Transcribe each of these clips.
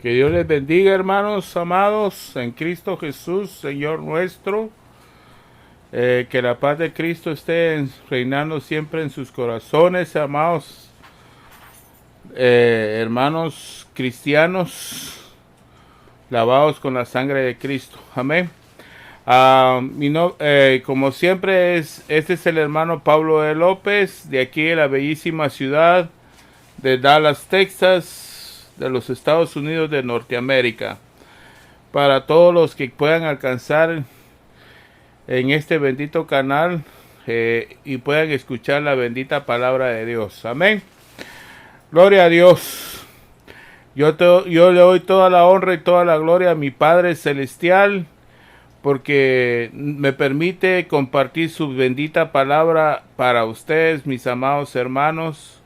Que Dios les bendiga, hermanos amados, en Cristo Jesús, Señor nuestro. Que la paz de Cristo esté reinando siempre en sus corazones, amados hermanos cristianos, lavados con la sangre de Cristo. Amén. Como siempre, este es el hermano Pablo E. López, de aquí de la bellísima ciudad de Dallas, Texas, de los Estados Unidos de Norteamérica. Para todos los que puedan alcanzar en este bendito canal y puedan escuchar la bendita palabra de Dios. Amén. Gloria a Dios. Yo le doy toda la honra y toda la gloria a mi Padre Celestial, porque me permite compartir su bendita palabra para ustedes, mis amados hermanos.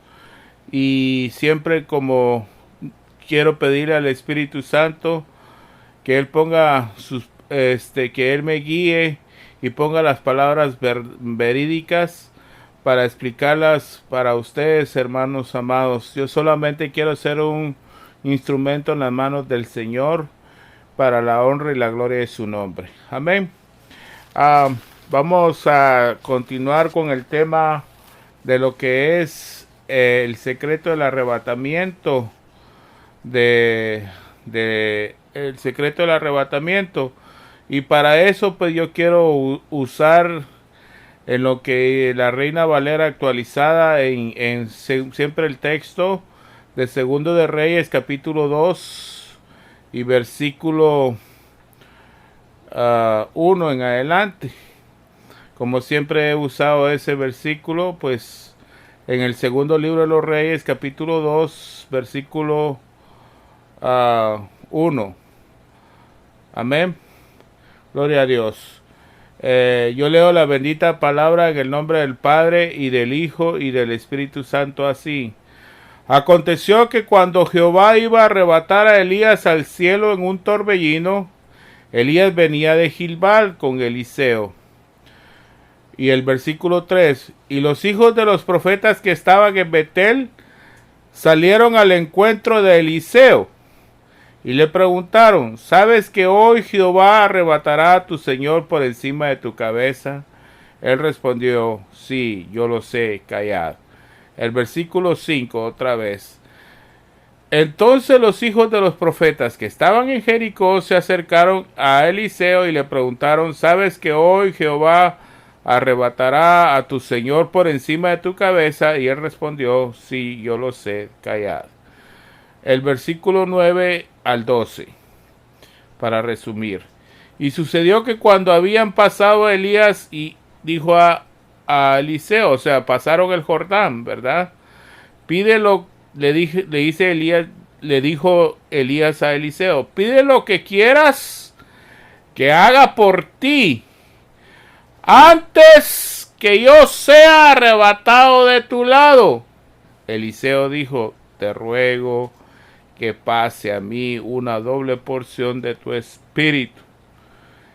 Y siempre como quiero pedirle al Espíritu Santo que Él ponga que Él me guíe y ponga las palabras verídicas para explicarlas para ustedes, hermanos amados. Yo solamente quiero ser un instrumento en las manos del Señor para la honra y la gloria de su nombre. Amén. Vamos a continuar con el tema de lo que es el secreto del arrebatamiento, el secreto del arrebatamiento. Y para eso pues yo quiero usar en lo que la Reina Valera actualizada siempre el texto de Segundo de Reyes capítulo 2 y versículo 1 en adelante. Como siempre he usado ese versículo, pues en el segundo libro de los Reyes capítulo 2 versículo 1. Amén. Gloria a Dios. Yo leo la bendita palabra en el nombre del Padre y del Hijo y del Espíritu Santo así. Aconteció que cuando Jehová iba a arrebatar a Elías al cielo en un torbellino, Elías venía de Gilgal con Eliseo. Y el versículo 3. Y los hijos de los profetas que estaban en Betel salieron al encuentro de Eliseo y le preguntaron: ¿sabes que hoy Jehová arrebatará a tu señor por encima de tu cabeza? Él respondió: sí, yo lo sé, callad. El versículo 5 otra vez. Entonces los hijos de los profetas que estaban en Jericó se acercaron a Eliseo y le preguntaron: ¿sabes que hoy Jehová arrebatará a tu señor por encima de tu cabeza? Y él respondió: sí, yo lo sé, callad. El versículo 9 al 12, para resumir. Y sucedió que cuando habían pasado Elías y dijo a Eliseo, o sea, pasaron el Jordán, ¿verdad? Pídelo, le dijo Elías a Eliseo: pide lo que quieras que haga por ti antes que yo sea arrebatado de tu lado. Eliseo dijo: te ruego que pase a mí una doble porción de tu espíritu.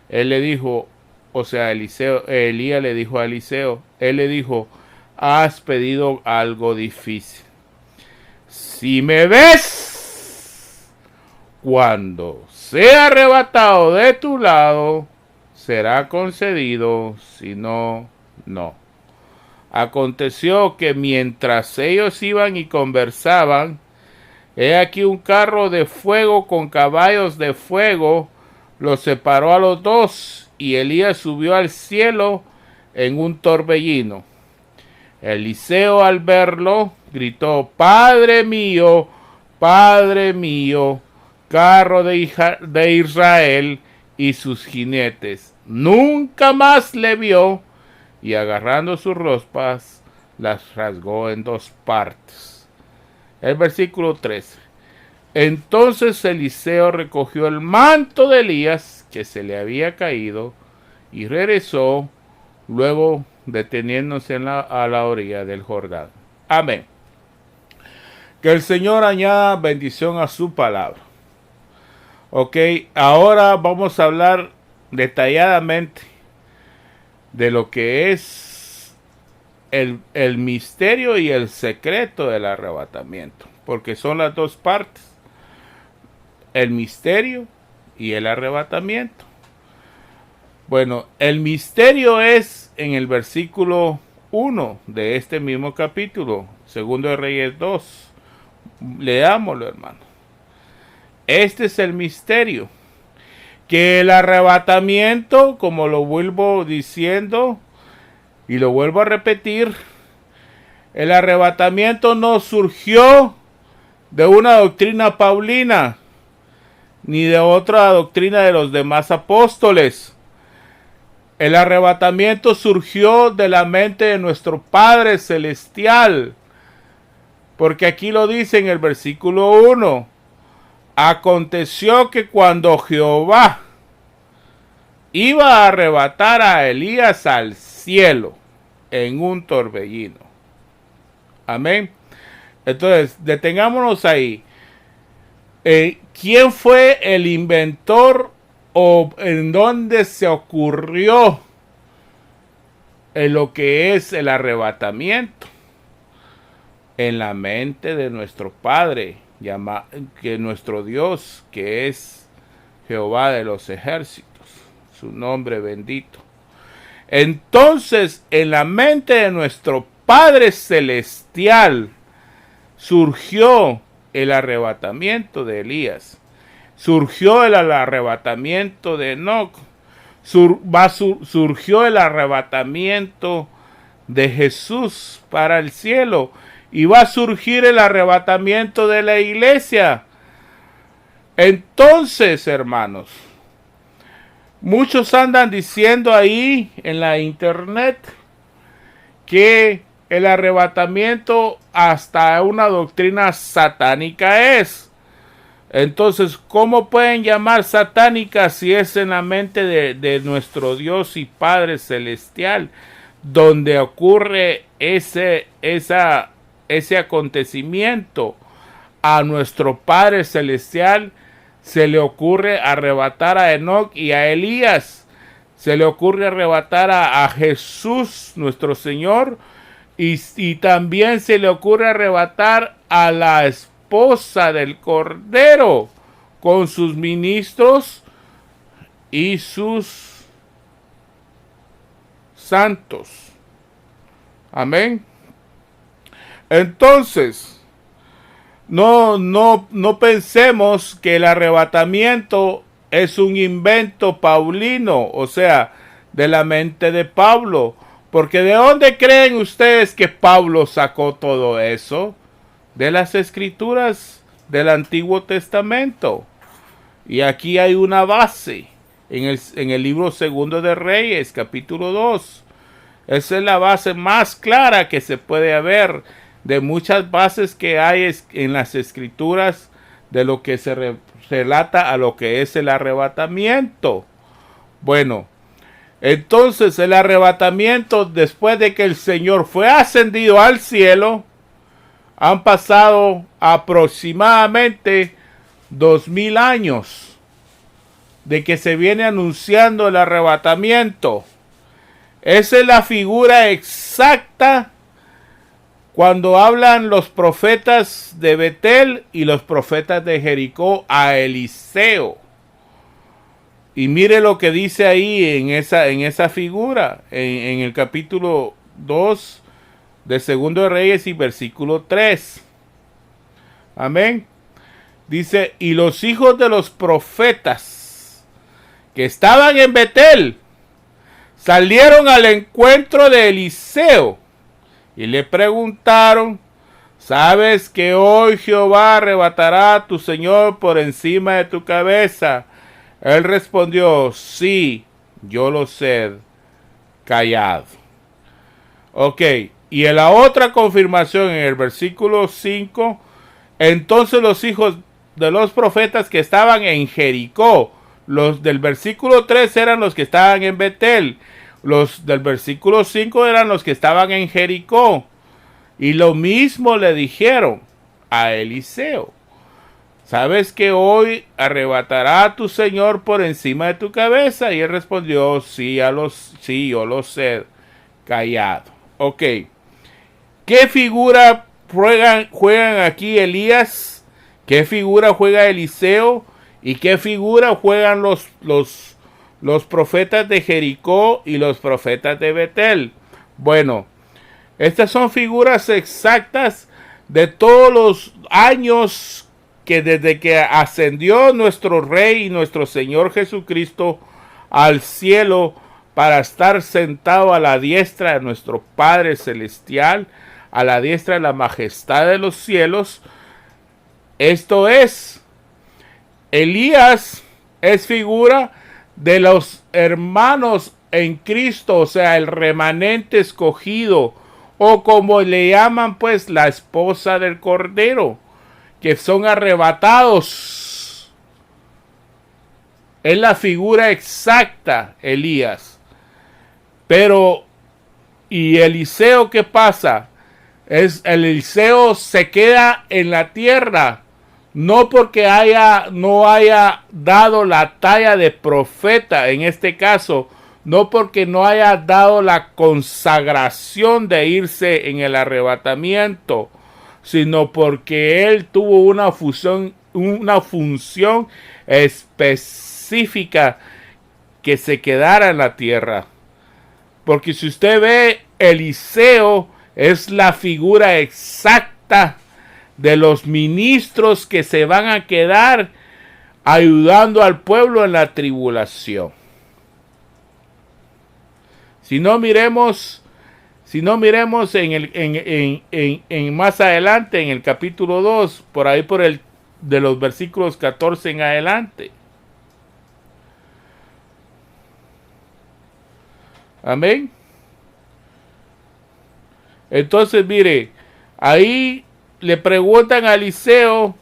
Él le dijo, o sea, Elías le dijo a Eliseo, él le dijo: has pedido algo difícil. Si me ves cuando sea arrebatado de tu lado, será concedido, si no, no. Aconteció que mientras ellos iban y conversaban, he aquí un carro de fuego con caballos de fuego los separó a los dos, y Elías subió al cielo en un torbellino. Eliseo, al verlo, gritó: Padre mío, carro de Israel y sus jinetes. Nunca más le vio, y agarrando sus ropas, las rasgó en dos partes. El versículo 13. Entonces Eliseo recogió el manto de Elías que se le había caído y regresó, luego deteniéndose a la orilla del Jordán. Amén. Que el Señor añada bendición a su palabra. Ok, ahora vamos a hablar detalladamente de lo que es el misterio y el secreto del arrebatamiento, porque son las dos partes. el misterio y el arrebatamiento. Bueno, el misterio es en el versículo 1 de este mismo capítulo, segundo de Reyes 2. Leámoslo, hermano. Este es el misterio. Que el arrebatamiento, como lo vuelvo diciendo y lo vuelvo a repetir, el arrebatamiento no surgió de una doctrina paulina, ni de otra doctrina de los demás apóstoles. El arrebatamiento surgió de la mente de nuestro Padre Celestial, porque aquí lo dice en el versículo 1. Aconteció que cuando Jehová iba a arrebatar a Elías al cielo en un torbellino. Amén. Entonces, detengámonos ahí. ¿Quién fue el inventor o en dónde se ocurrió en lo que es el arrebatamiento? En la mente de nuestro Padre, que nuestro Dios, que es Jehová de los ejércitos, su nombre bendito. Entonces, en la mente de nuestro Padre Celestial surgió el arrebatamiento de Elías, surgió el arrebatamiento de Enoc, surgió el arrebatamiento de Jesús para el cielo, y va a surgir el arrebatamiento de la iglesia. Entonces, hermanos, muchos andan diciendo ahí en la internet que el arrebatamiento hasta una doctrina satánica es. Entonces, ¿cómo pueden llamar satánica si es en la mente de nuestro Dios y Padre Celestial, donde ocurre ese acontecimiento? A nuestro Padre Celestial se le ocurre arrebatar a Enoc y a Elías. Se le ocurre arrebatar a Jesús, nuestro Señor, y también se le ocurre arrebatar a la esposa del Cordero con sus ministros y sus santos. Amén. Entonces, no pensemos que el arrebatamiento es un invento paulino, o sea, de la mente de Pablo. Porque ¿de dónde creen ustedes que Pablo sacó todo eso? De las escrituras del Antiguo Testamento. Y aquí hay una base en el libro segundo de Reyes, capítulo 2. Esa es la base más clara que se puede haber de muchas bases que hay en las escrituras de lo que se relata a lo que es el arrebatamiento. Bueno, entonces el arrebatamiento, después de que el Señor fue ascendido al cielo, han pasado aproximadamente 2000 años de que se viene anunciando el arrebatamiento. Esa es la figura exacta cuando hablan los profetas de Betel y los profetas de Jericó a Eliseo. Y mire lo que dice ahí en esa figura, en el capítulo 2 de Segundo de Reyes y versículo 3. Amén. Dice, y los hijos de los profetas que estaban en Betel salieron al encuentro de Eliseo y le preguntaron, ¿sabes que hoy Jehová arrebatará a tu Señor por encima de tu cabeza? Él respondió, sí, yo lo sé, callado. Ok, y en la otra confirmación en el versículo 5, entonces los hijos de los profetas que estaban en Jericó, los del versículo 3 eran los que estaban en Betel, los del versículo 5 eran los que estaban en Jericó, y lo mismo le dijeron a Eliseo. ¿Sabes que hoy arrebatará a tu Señor por encima de tu cabeza? Y él respondió, sí, yo lo sé, callado. Ok. ¿Qué figura juegan aquí Elías? ¿Qué figura juega Eliseo? ¿Y qué figura juegan los profetas de Jericó y los profetas de Betel? Bueno, estas son figuras exactas de todos los años que desde que ascendió nuestro Rey y nuestro Señor Jesucristo al cielo para estar sentado a la diestra de nuestro Padre Celestial, a la diestra de la majestad de los cielos. Esto es, Elías es figura de los hermanos en Cristo, o sea, el remanente escogido, o como le llaman pues la esposa del Cordero, que son arrebatados. Es la figura exacta, Elías. Pero, ¿y Eliseo qué pasa? Eliseo se queda en la tierra, no porque no haya dado la talla de profeta, en este caso, no porque no haya dado la consagración de irse en el arrebatamiento, sino porque él tuvo una función específica, que se quedara en la tierra. Porque si usted ve, Eliseo es la figura exacta de los ministros que se van a quedar ayudando al pueblo en la tribulación. Si no miremos en más adelante, en el capítulo 2, por ahí de los versículos 14 en adelante. Amén. Entonces, mire, ahí le preguntan a Eliseo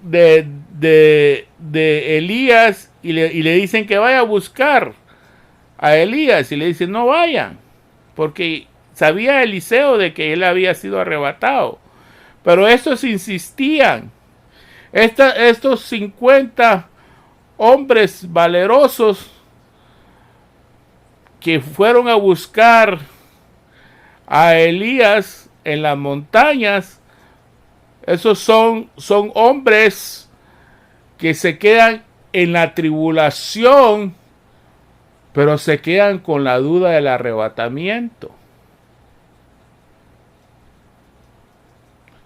de Elías y le dicen que vaya a buscar a Elías, y le dicen no vayan, porque sabía Eliseo de que él había sido arrebatado. Pero estos insistían. Estos 50 hombres valerosos que fueron a buscar a Elías en las montañas, esos son hombres que se quedan en la tribulación, pero se quedan con la duda del arrebatamiento.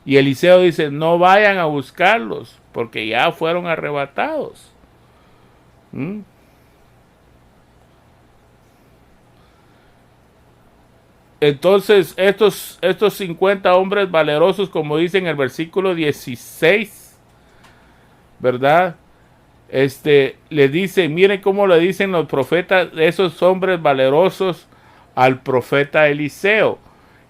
Y Eliseo dice, no vayan a buscarlos, porque ya fueron arrebatados. Entonces, estos 50 hombres valerosos, como dice en el versículo 16, ¿verdad? Le dice, miren cómo le dicen los profetas, esos hombres valerosos, al profeta Eliseo.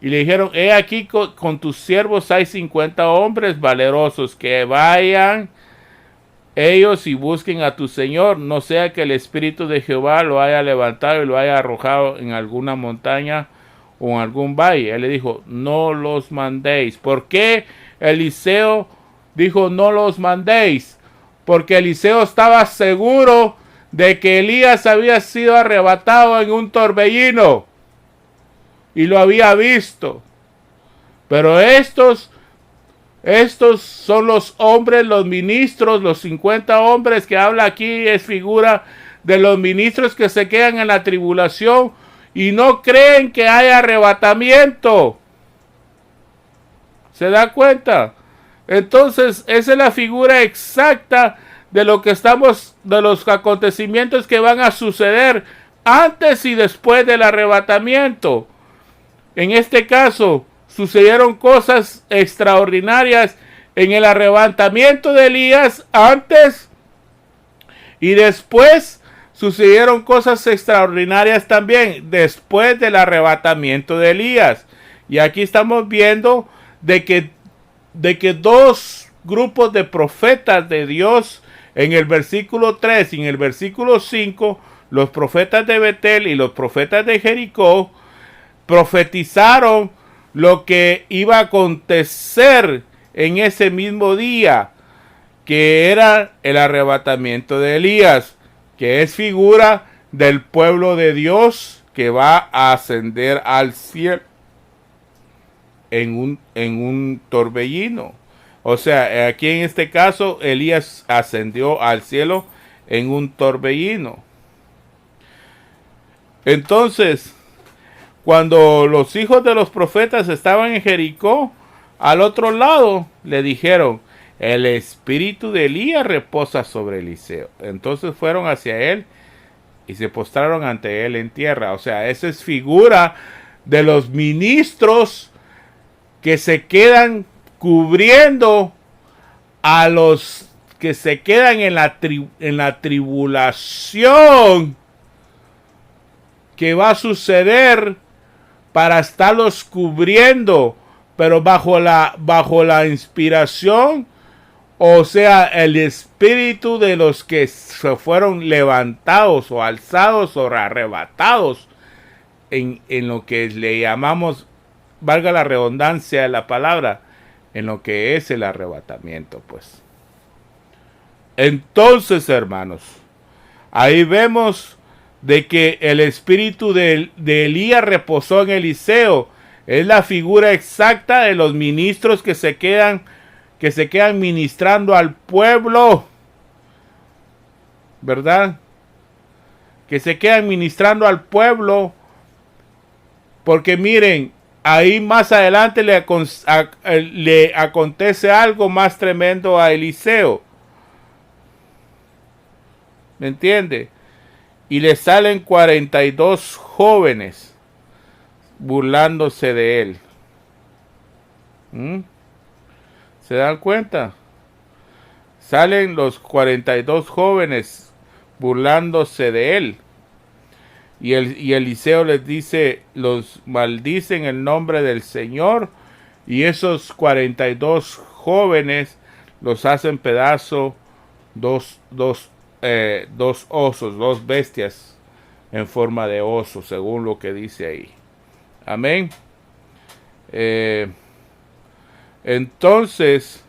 Y le dijeron, he aquí con tus siervos hay 50 hombres valerosos, que vayan ellos y busquen a tu Señor, no sea que el Espíritu de Jehová lo haya levantado y lo haya arrojado en alguna montaña o en algún valle. Él le dijo, no los mandéis. ¿Por qué Eliseo dijo no los mandéis? Porque Eliseo estaba seguro de que Elías había sido arrebatado en un torbellino y lo había visto. Pero estos son los hombres, los ministros, los 50 hombres que habla aquí, es figura de los ministros que se quedan en la tribulación y no creen que haya arrebatamiento. ¿Se da cuenta? Entonces, esa es la figura exacta de de los acontecimientos que van a suceder antes y después del arrebatamiento. En este caso, sucedieron cosas extraordinarias en el arrebatamiento de Elías antes, y después sucedieron cosas extraordinarias también después del arrebatamiento de Elías. Y aquí estamos viendo de que dos grupos de profetas de Dios, en el versículo 3 y en el versículo 5, los profetas de Betel y los profetas de Jericó, profetizaron lo que iba a acontecer en ese mismo día, que era el arrebatamiento de Elías, que es figura del pueblo de Dios que va a ascender al cielo en un torbellino. O sea, aquí en este caso, Elías ascendió al cielo en un torbellino. Entonces, cuando los hijos de los profetas estaban en Jericó, al otro lado le dijeron, el espíritu de Elías reposa sobre Eliseo. Entonces fueron hacia él y se postraron ante él en tierra. O sea, esa es figura de los ministros que se quedan cubriendo a los que se quedan en la tribulación que va a suceder, para estarlos cubriendo, pero bajo la inspiración, o sea, el espíritu de los que se fueron levantados o alzados o arrebatados en lo que le llamamos, valga la redundancia de la palabra, en lo que es el arrebatamiento, pues. Entonces, hermanos, ahí vemos de que el espíritu de Elías reposó en Eliseo. Es la figura exacta de los ministros que se quedan ministrando al pueblo, ¿verdad? Que se quedan ministrando al pueblo, porque miren, ahí más adelante le acontece algo más tremendo a Eliseo. ¿Me entiende? Y le salen 42 jóvenes burlándose de él. ¿Se dan cuenta? Salen los 42 jóvenes burlándose de él. Y Eliseo les dice, los maldice en el nombre del Señor. Y esos 42 jóvenes los hacen pedazo dos osos, dos bestias en forma de oso, según lo que dice ahí. Amén. Entonces,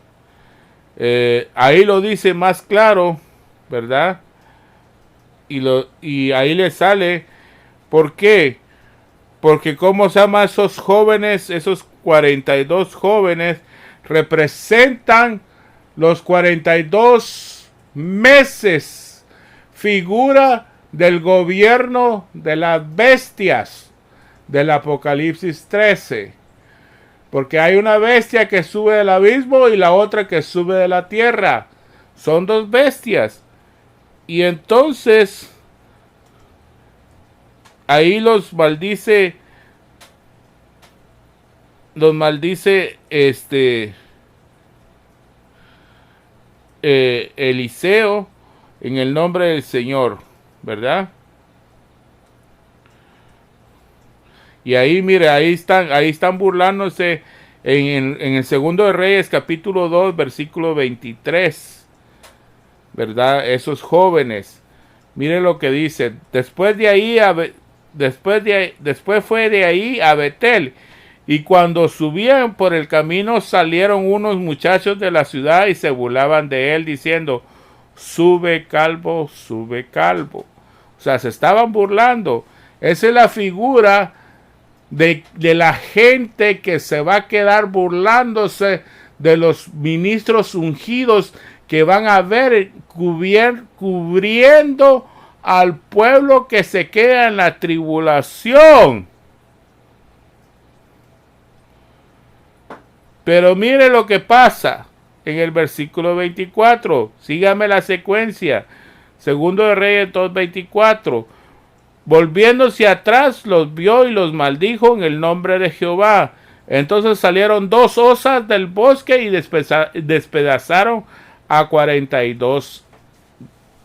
ahí lo dice más claro, ¿verdad? Y ahí le sale, ¿por qué? Porque ¿cómo se llama esos jóvenes? Esos 42 jóvenes representan los 42 meses, figura del gobierno de las bestias del Apocalipsis 13. Porque hay una bestia que sube del abismo y la otra que sube de la tierra. Son dos bestias. Y entonces ahí los maldice Eliseo en el nombre del Señor, ¿verdad? Y ahí, mire, ahí están burlándose en el segundo de Reyes, capítulo 2, versículo 23, ¿verdad? Esos jóvenes, mire lo que dice. Después fue de ahí a Betel, y cuando subían por el camino salieron unos muchachos de la ciudad y se burlaban de él diciendo, sube calvo, sube calvo. O sea, se estaban burlando. Esa es la figura de la gente que se va a quedar burlándose de los ministros ungidos que van a ver cubriendo al pueblo que se queda en la tribulación. Pero mire lo que pasa en el versículo 24. Sígame la secuencia. Segundo de Reyes 2:24. Volviéndose atrás, los vio y los maldijo en el nombre de Jehová. Entonces salieron dos osas del bosque y despedazaron a 42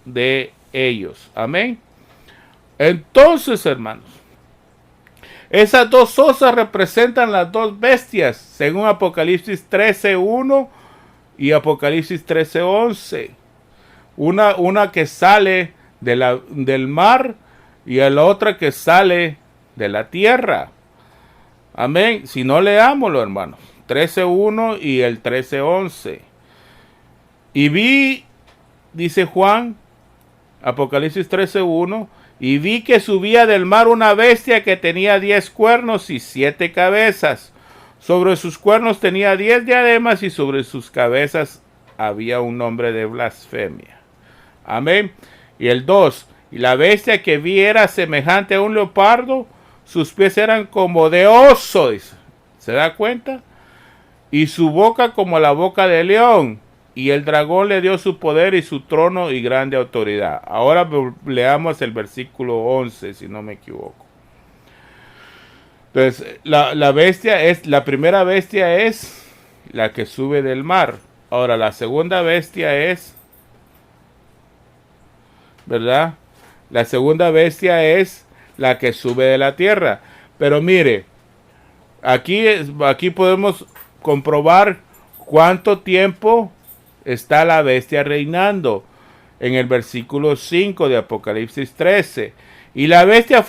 de ellos. Amén. Entonces, hermanos, esas dos osas representan las dos bestias, según Apocalipsis 13:1 y Apocalipsis 13:11. Una que sale del mar y la otra que sale de la tierra. Amén. Si no, leámoslo, hermanos. 13:1 y el 13:11. Y vi, dice Juan, Apocalipsis 13:1, y vi que subía del mar una bestia que tenía 10 cuernos y 7 cabezas, Sobre sus cuernos tenía 10 diademas y sobre sus cabezas había un nombre de blasfemia. Amén. Y el 2. Y la bestia que vi era semejante a un leopardo, sus pies eran como de oso. Dice. ¿Se da cuenta? Y su boca como la boca de león. Y el dragón le dio su poder y su trono y grande autoridad. Ahora leamos el versículo 11, si no me equivoco. Entonces, la primera bestia es la que sube del mar. Ahora, la segunda bestia es, ¿verdad? La segunda bestia es la que sube de la tierra. Pero mire, aquí podemos comprobar cuánto tiempo está la bestia reinando. En el versículo 5 de Apocalipsis 13. Y la bestia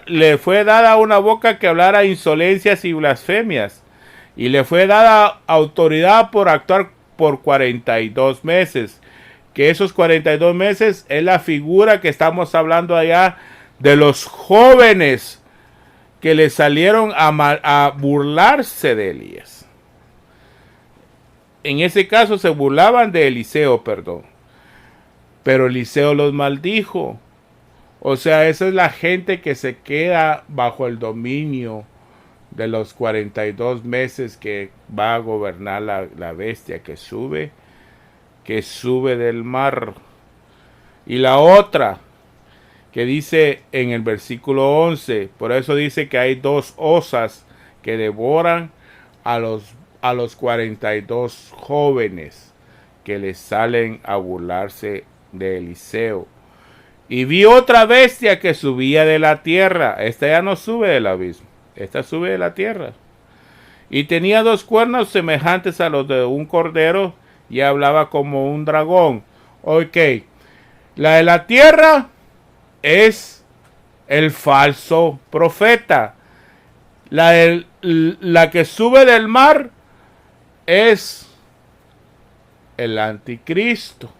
le fue dada una boca que hablara insolencias y blasfemias. Y le fue dada autoridad por actuar por 42 meses. Que esos 42 meses es la figura que estamos hablando allá de los jóvenes que le salieron a burlarse de Elías. En ese caso se burlaban de Eliseo, perdón. Pero Eliseo los maldijo. O sea, esa es la gente que se queda bajo el dominio de los 42 meses que va a gobernar la bestia que sube del mar. Y la otra, que dice en el versículo 11, por eso dice que hay dos osas que devoran a los 42 jóvenes que les salen a burlarse de Eliseo. Y vi otra bestia que subía de la tierra. Esta ya no sube del abismo. Esta sube de la tierra. Y tenía 2 cuernos semejantes a los de un cordero. Y hablaba como un dragón. Ok. La de la tierra es el falso profeta. La que sube del mar es el anticristo.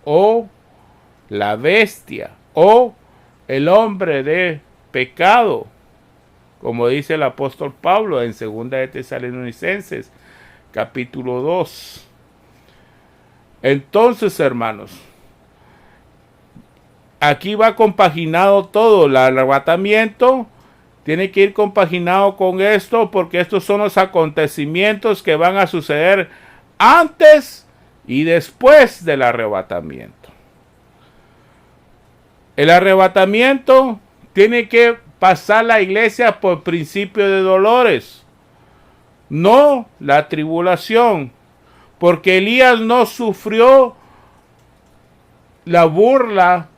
O la bestia, o el hombre de pecado, como dice el apóstol Pablo en 2 de Tesalonicenses, capítulo 2. Entonces, hermanos, aquí va compaginado todo. El arrebatamiento tiene que ir compaginado con esto, porque estos son los acontecimientos que van a suceder antes y después del arrebatamiento. El arrebatamiento tiene que pasar la iglesia por principio de dolores, no la tribulación, porque Elías no sufrió la burla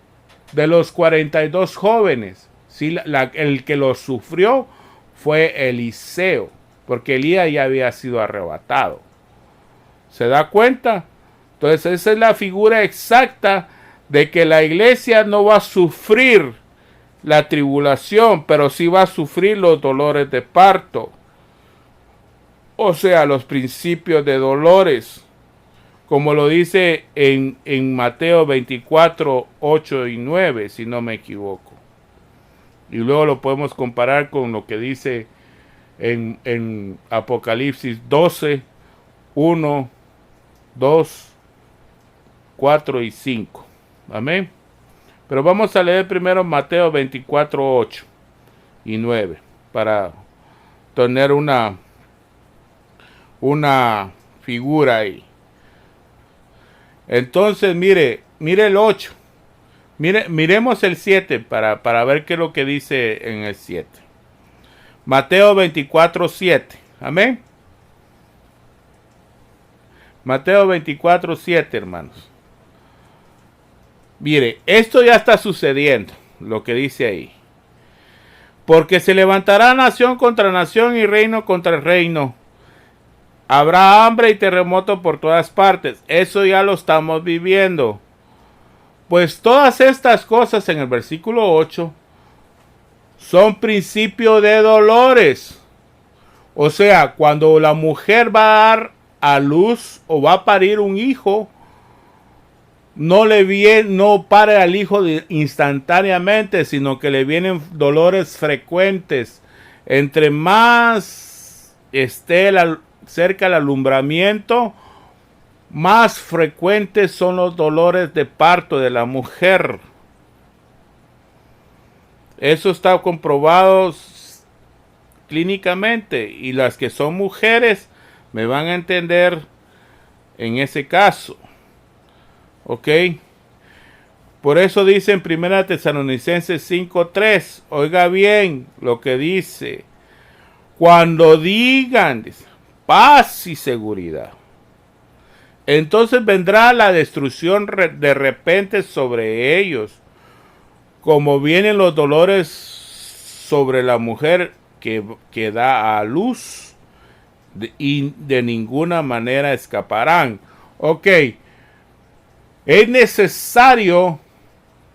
de los 42 jóvenes. Sí, el que lo sufrió fue Eliseo, porque Elías ya había sido arrebatado. ¿Se da cuenta? Entonces esa es la figura exacta de que la iglesia no va a sufrir la tribulación, pero sí va a sufrir los dolores de parto. O sea, los principios de dolores, como lo dice en Mateo 24, 8 y 9, si no me equivoco. Y luego lo podemos comparar con lo que dice en Apocalipsis 12, 1, 2, 4 y 5. Amén. Pero vamos a leer primero Mateo 24, 8 y 9 para tener una figura ahí. Entonces, mire el 8. Miremos el 7 para ver qué es lo que dice en el 7. Mateo 24, 7. Amén. Mateo 24, 7, hermanos. Mire, esto ya está sucediendo, lo que dice ahí. Porque se levantará nación contra nación y reino contra reino. Habrá hambre y terremoto por todas partes. Eso ya lo estamos viviendo. Pues todas estas cosas en el versículo 8 son principio de dolores. O sea, cuando la mujer va a dar a luz o va a parir un hijo, no para al hijo instantáneamente, sino que le vienen dolores frecuentes. Entre más esté cerca el alumbramiento, más frecuentes son los dolores de parto de la mujer. Eso está comprobado clínicamente, y las que son mujeres me van a entender en ese caso. ¿Ok? Por eso dice en 1 Tesalonicenses 5:3, oiga bien lo que dice: cuando digan paz y seguridad, entonces vendrá la destrucción de repente sobre ellos, como vienen los dolores sobre la mujer que da a luz, y de ninguna manera escaparán. Ok, es necesario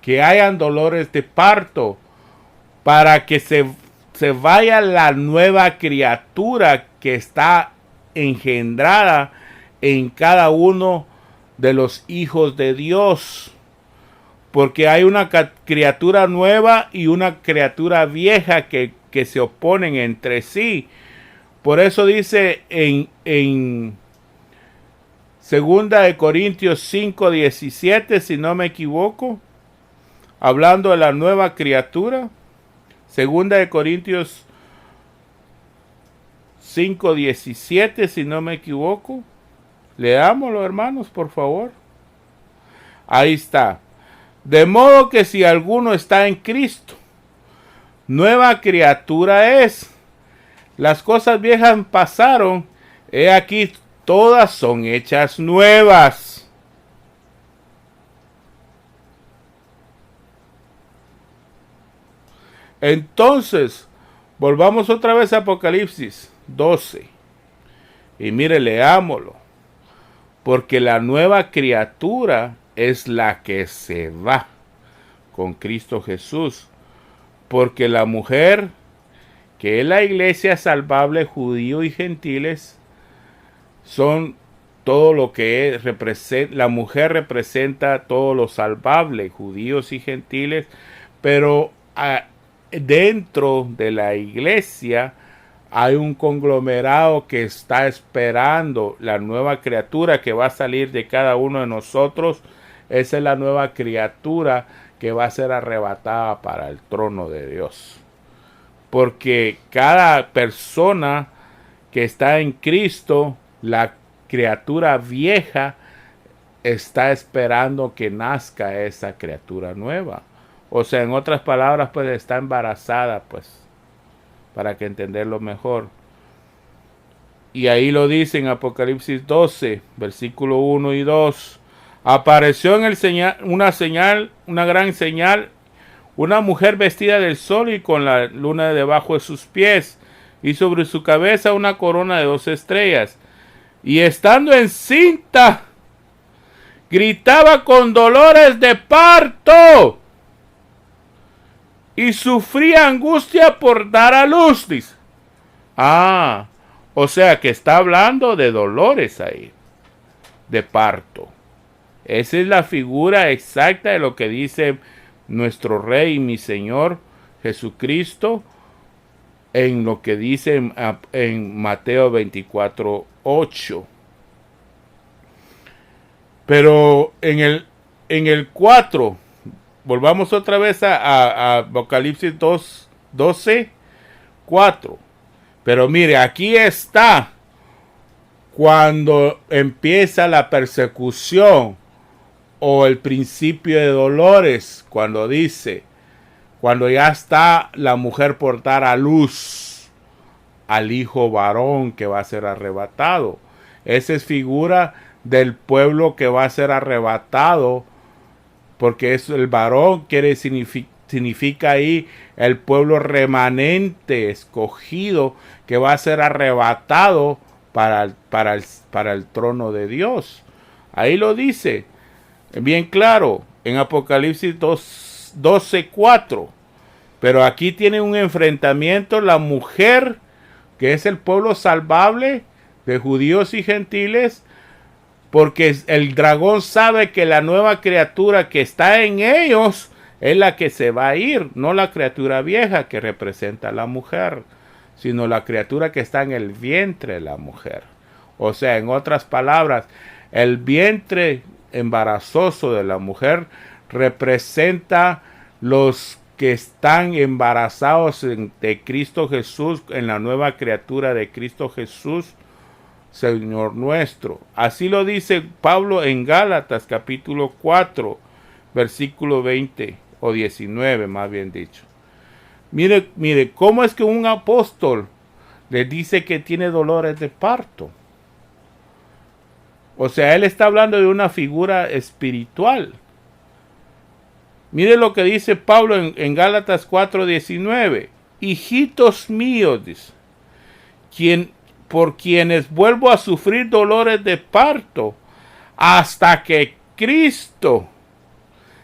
que hayan dolores de parto para que se vaya la nueva criatura que está engendrada en cada uno de los hijos de Dios. Porque hay una criatura nueva y una criatura vieja que se oponen entre sí. Por eso dice en 2 de Corintios 5:17, si no me equivoco, hablando de la nueva criatura, 2 de Corintios 5:17, si no me equivoco. Leámoslo, hermanos, por favor. Ahí está. De modo que si alguno está en Cristo, nueva criatura es. Las cosas viejas pasaron, he aquí todas son hechas nuevas. Entonces, volvamos otra vez a Apocalipsis 12. Y mire, leámoslo. Porque la nueva criatura es la que se va con Cristo Jesús. Porque la mujer, que es la iglesia salvable, judíos y gentiles, son todo lo que representa. La mujer representa todo lo salvable, judíos y gentiles, pero dentro de la iglesia hay un conglomerado que está esperando la nueva criatura que va a salir de cada uno de nosotros. Esa es la nueva criatura que va a ser arrebatada para el trono de Dios. Porque cada persona que está en Cristo, la criatura vieja está esperando que nazca esa criatura nueva. O sea, en otras palabras, pues está embarazada, pues, para que entenderlo mejor. Y ahí lo dice en Apocalipsis 12, versículo 1 y 2. Apareció en una gran señal, una mujer vestida del sol y con la luna debajo de sus pies, y sobre su cabeza una corona de 2 estrellas. Y estando encinta, gritaba con dolores de parto y sufría angustia por dar a luz, dice. O sea que está hablando de dolores ahí, de parto. Esa es la figura exacta de lo que dice nuestro Rey y mi Señor Jesucristo en lo que dice en Mateo 24:8. Pero en el 4, volvamos otra vez a Apocalipsis 12:4. Pero mire, aquí está cuando empieza la persecución o el principio de dolores, cuando dice, cuando ya está la mujer por dar a luz al hijo varón que va a ser arrebatado. Esa es figura del pueblo que va a ser arrebatado, porque es el varón, significa ahí el pueblo remanente, escogido, que va a ser arrebatado para el trono de Dios. Ahí lo dice bien claro en Apocalipsis 12:4. Pero aquí tiene un enfrentamiento la mujer, que es el pueblo salvable de judíos y gentiles, porque el dragón sabe que la nueva criatura que está en ellos es la que se va a ir, no la criatura vieja que representa a la mujer, sino la criatura que está en el vientre de la mujer. O sea, en otras palabras, el vientre embarazoso de la mujer representa los que están embarazados de Cristo Jesús, en la nueva criatura de Cristo Jesús, Señor nuestro. Así lo dice Pablo en Gálatas capítulo 4, versículo 20 o 19, más bien dicho. Mire, ¿cómo es que un apóstol le dice que tiene dolores de parto? O sea, él está hablando de una figura espiritual. Mire lo que dice Pablo en Gálatas 4:19. Hijitos míos, dice, por quienes vuelvo a sufrir dolores de parto, hasta que Cristo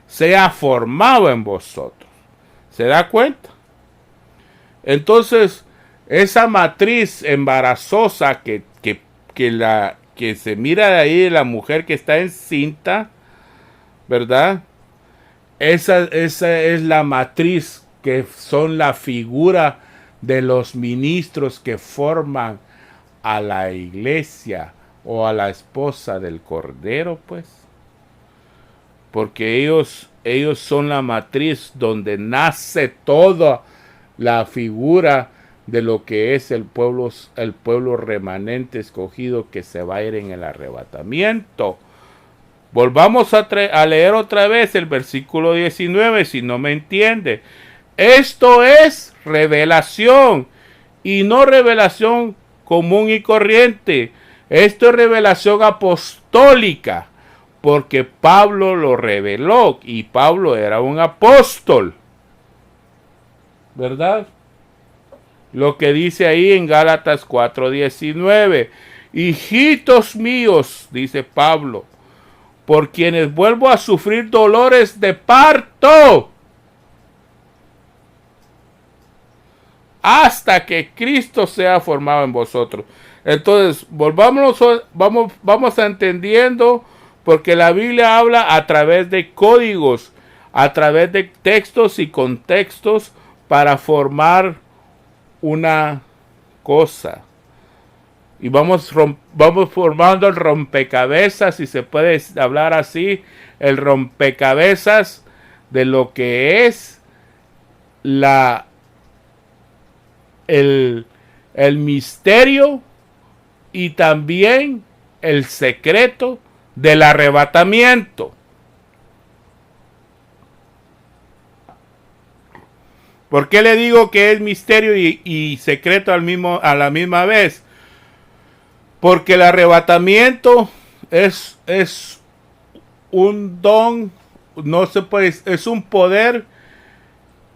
sea formado en vosotros. ¿Se da cuenta? Entonces, esa matriz embarazosa que se mira de ahí, la mujer que está encinta, ¿verdad? Esa es la matriz, que son la figura de los ministros que forman a la iglesia o a la esposa del Cordero, pues. Porque ellos son la matriz donde nace toda la figura de lo que es el pueblo remanente escogido que se va a ir en el arrebatamiento. Volvamos a leer otra vez el versículo 19, si no me entiende. Esto es revelación, y no revelación común y corriente. Esto es revelación apostólica, porque Pablo lo reveló, y Pablo era un apóstol, ¿verdad? Lo que dice ahí en Gálatas 4:19. Hijitos míos, dice Pablo, por quienes vuelvo a sufrir dolores de parto, hasta que Cristo sea formado en vosotros. Entonces, vamos entendiendo, porque la Biblia habla a través de códigos, a través de textos y contextos, para formar una cosa. Y vamos formando el rompecabezas, si se puede hablar así, el rompecabezas de lo que es el misterio y también el secreto del arrebatamiento. ¿Por qué le digo que es misterio y secreto a la misma vez? Porque el arrebatamiento es un don, no se puede, es un poder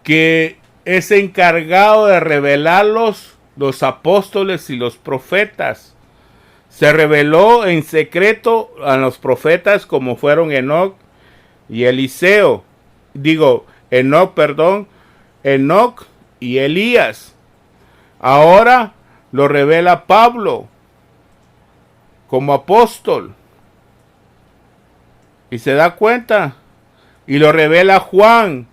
que es encargado de revelarlos los apóstoles y los profetas. Se reveló en secreto a los profetas, como fueron Enoc y Eliseo. Enoc y Elías. Ahora lo revela Pablo como apóstol. Y se da cuenta. Y lo revela Juan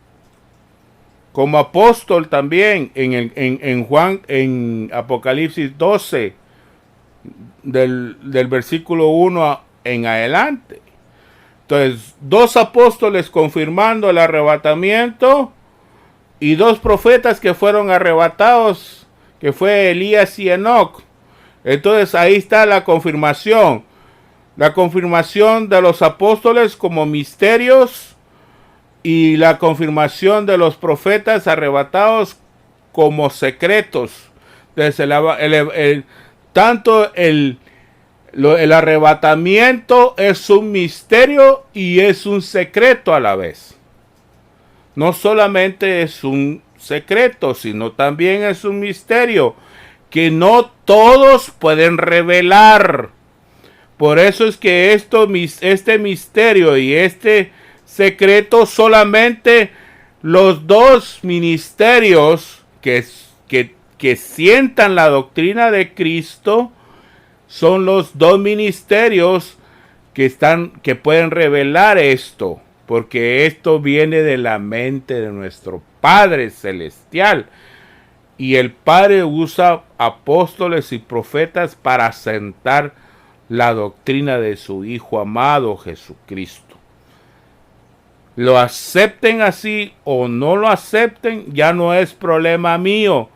como apóstol también en Apocalipsis 12, del versículo 1 en adelante. Entonces, 2 apóstoles confirmando el arrebatamiento y 2 profetas que fueron arrebatados, que fue Elías y Enoc. Entonces ahí está la confirmación de los apóstoles como misterios, y la confirmación de los profetas arrebatados como secretos. Entonces el arrebatamiento es un misterio y es un secreto a la vez. No solamente es un secreto, sino también es un misterio que no todos pueden revelar. Por eso es que este misterio y este secreto, solamente los 2 ministerios que sientan la doctrina de Cristo, son los 2 ministerios que pueden revelar esto, porque esto viene de la mente de nuestro Padre Celestial. Y el Padre usa apóstoles y profetas para sentar la doctrina de su Hijo amado Jesucristo. Lo acepten así o no lo acepten, ya no es problema mío.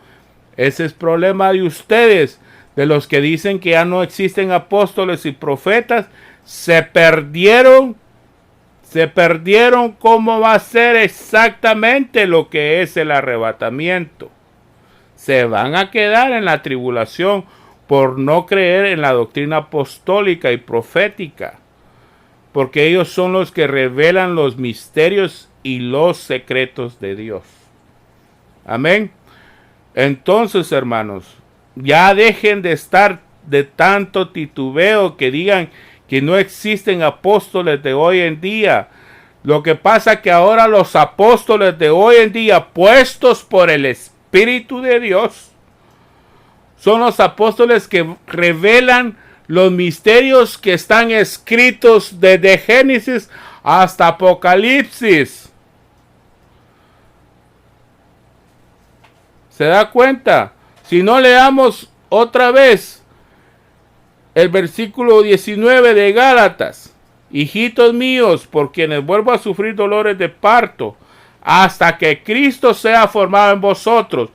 Ese es problema de ustedes, de los que dicen que ya no existen apóstoles y profetas. Se perdieron cómo va a ser exactamente lo que es el arrebatamiento. Se van a quedar en la tribulación por no creer en la doctrina apostólica y profética, porque ellos son los que revelan los misterios y los secretos de Dios. Amén. Entonces, hermanos, ya dejen de estar de tanto titubeo que digan que no existen apóstoles de hoy en día. Lo que pasa es que ahora los apóstoles de hoy en día, puestos por el Espíritu de Dios, son los apóstoles que revelan los misterios que están escritos desde Génesis hasta Apocalipsis. ¿Se da cuenta? Si no, leamos otra vez el versículo 19 de Gálatas. Hijitos míos, por quienes vuelvo a sufrir dolores de parto, hasta que Cristo sea formado en vosotros,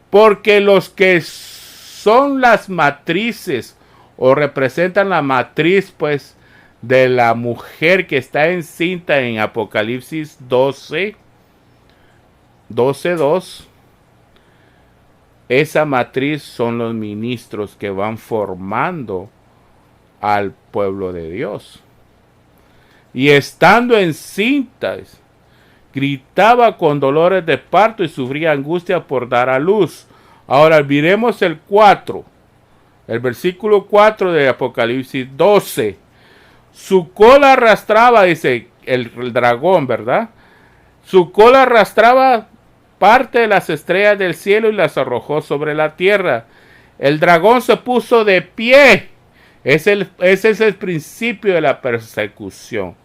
porque los que son las matrices o representan la matriz, pues, de la mujer que está encinta en Apocalipsis 12:2, esa matriz son los ministros que van formando al pueblo de Dios. Y estando encintas, gritaba con dolores de parto y sufría angustia por dar a luz. Ahora miremos el versículo 4 de Apocalipsis 12. Su cola arrastraba, dice el dragón, ¿verdad? Su cola arrastraba parte de las estrellas del cielo y las arrojó sobre la tierra. El dragón se puso de pie. Ese es el principio de la persecución.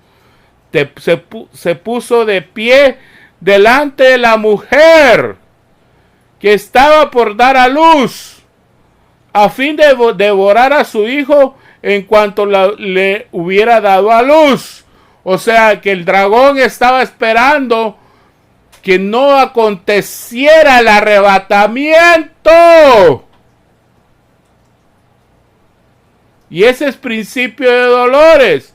Se puso de pie delante de la mujer que estaba por dar a luz, a fin de devorar a su hijo en cuanto le hubiera dado a luz. O sea que el dragón estaba esperando que no aconteciera el arrebatamiento. Y ese es principio de dolores.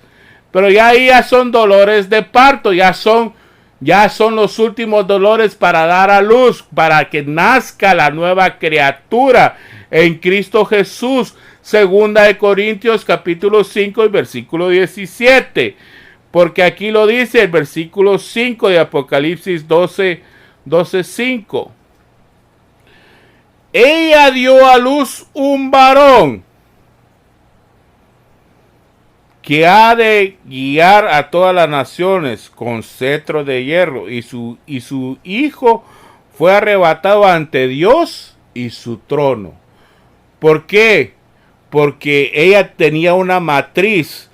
Pero ya son dolores de parto, ya son los últimos dolores para dar a luz, para que nazca la nueva criatura en Cristo Jesús. Segunda de Corintios capítulo 5 y versículo 17. Porque aquí lo dice el versículo 5 de Apocalipsis 12:5. Ella dio a luz un varón que ha de guiar a todas las naciones con cetro de hierro, y su hijo fue arrebatado ante Dios y su trono. ¿Por qué? Porque ella tenía una matriz.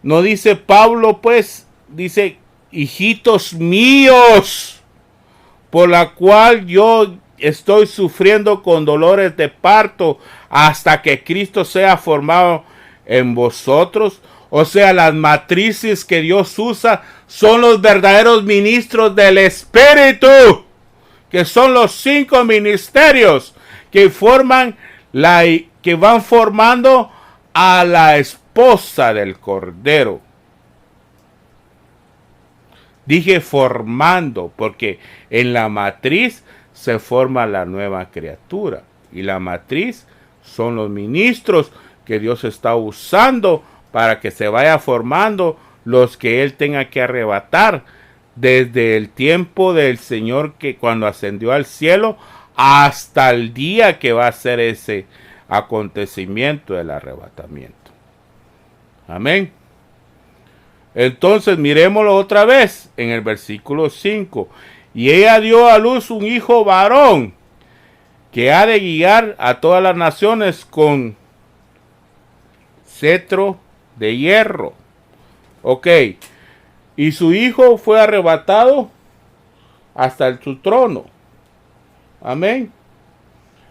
No dice Pablo, pues, dice, hijitos míos, por la cual yo estoy sufriendo con dolores de parto hasta que Cristo sea formado en vosotros. O sea, las matrices que Dios usa son los verdaderos ministros del Espíritu, que son los 5 ministerios que van formando a la esposa del Cordero. Dije formando, porque en la matriz se forma la nueva criatura, y la matriz son los ministros que Dios está usando para que se vaya formando los que Él tenga que arrebatar desde el tiempo del Señor, que cuando ascendió al cielo, hasta el día que va a ser ese acontecimiento del arrebatamiento. Amén. Entonces miremoslo otra vez en el versículo 5. Y ella dio a luz un hijo varón, que ha de guiar a todas las naciones con cetro de hierro. Ok. Y su hijo fue arrebatado hasta su trono. Amén.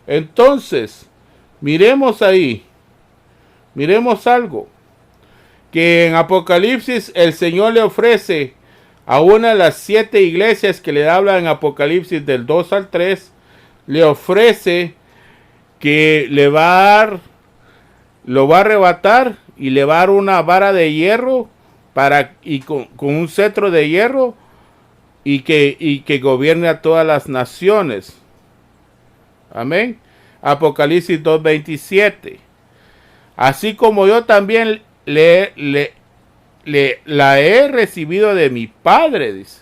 Entonces, miremos ahí, miremos algo, que en Apocalipsis el Señor le ofrece a una de las 7 iglesias que le habla en Apocalipsis del 2 al 3, le ofrece que le va a dar, lo va a arrebatar y le va a dar una vara de hierro y con un cetro de hierro y que gobierne a todas las naciones. Amén. Apocalipsis 2:27. Así como yo también la he recibido de mi Padre, dice.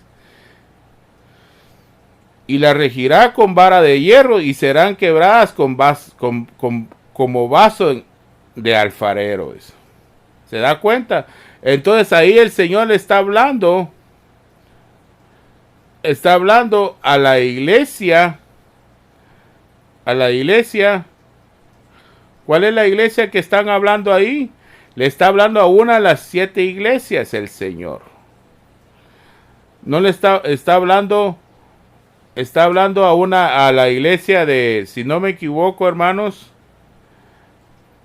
Y la regirá con vara de hierro y serán quebradas como vaso de alfarero. Dice. ¿Se da cuenta? Entonces ahí el Señor le está hablando a la iglesia. ¿Cuál es la iglesia que están hablando ahí? Le está hablando a una de las 7 iglesias el Señor. No le está hablando a la iglesia de, si no me equivoco, hermanos,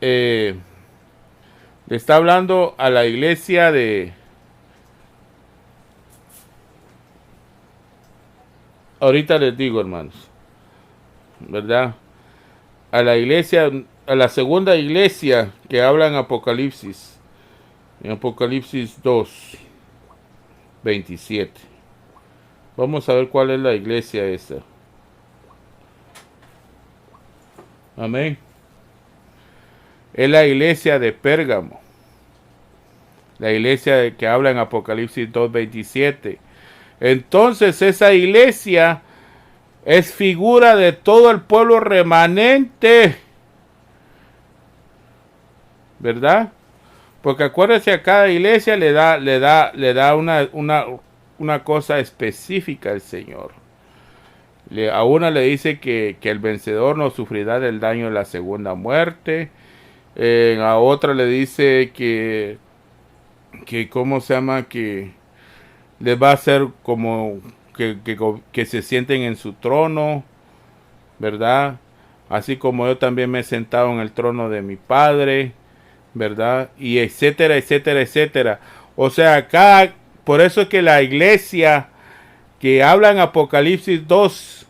le está hablando a la iglesia de, ahorita les digo, hermanos, ¿verdad? A la iglesia, a la segunda iglesia que habla en Apocalipsis 2:27. Vamos a ver cuál es la iglesia esa. Amén. Es la iglesia de Pérgamo. La iglesia que habla en Apocalipsis 2:27. Entonces esa iglesia es figura de todo el pueblo remanente. ¿Verdad? Porque acuérdense, a cada iglesia le da una cosa específica el Señor. A una le dice que el vencedor no sufrirá del daño de la segunda muerte. A otra le dice que ¿cómo se llama? Que les va a hacer como que se sienten en su trono, ¿verdad? Así como yo también me he sentado en el trono de mi Padre, ¿verdad? Y etcétera, etcétera, etcétera. O sea, por eso es que la iglesia que habla en Apocalipsis 2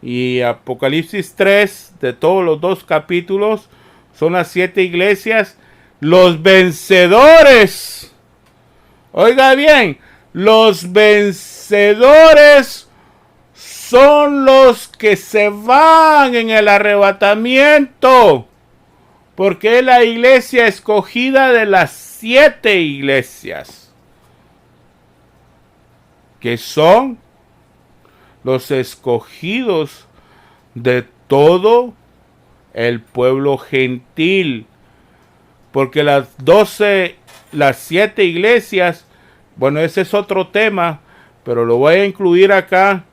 y Apocalipsis 3, de todos los 2 capítulos, son las 7 iglesias, los vencedores. Oiga bien, los vencedores son los que se van en el arrebatamiento, porque es la iglesia escogida de las 7 iglesias, que son los escogidos de todo el pueblo gentil, porque las 7 iglesias, bueno, ese es otro tema, pero lo voy a incluir acá,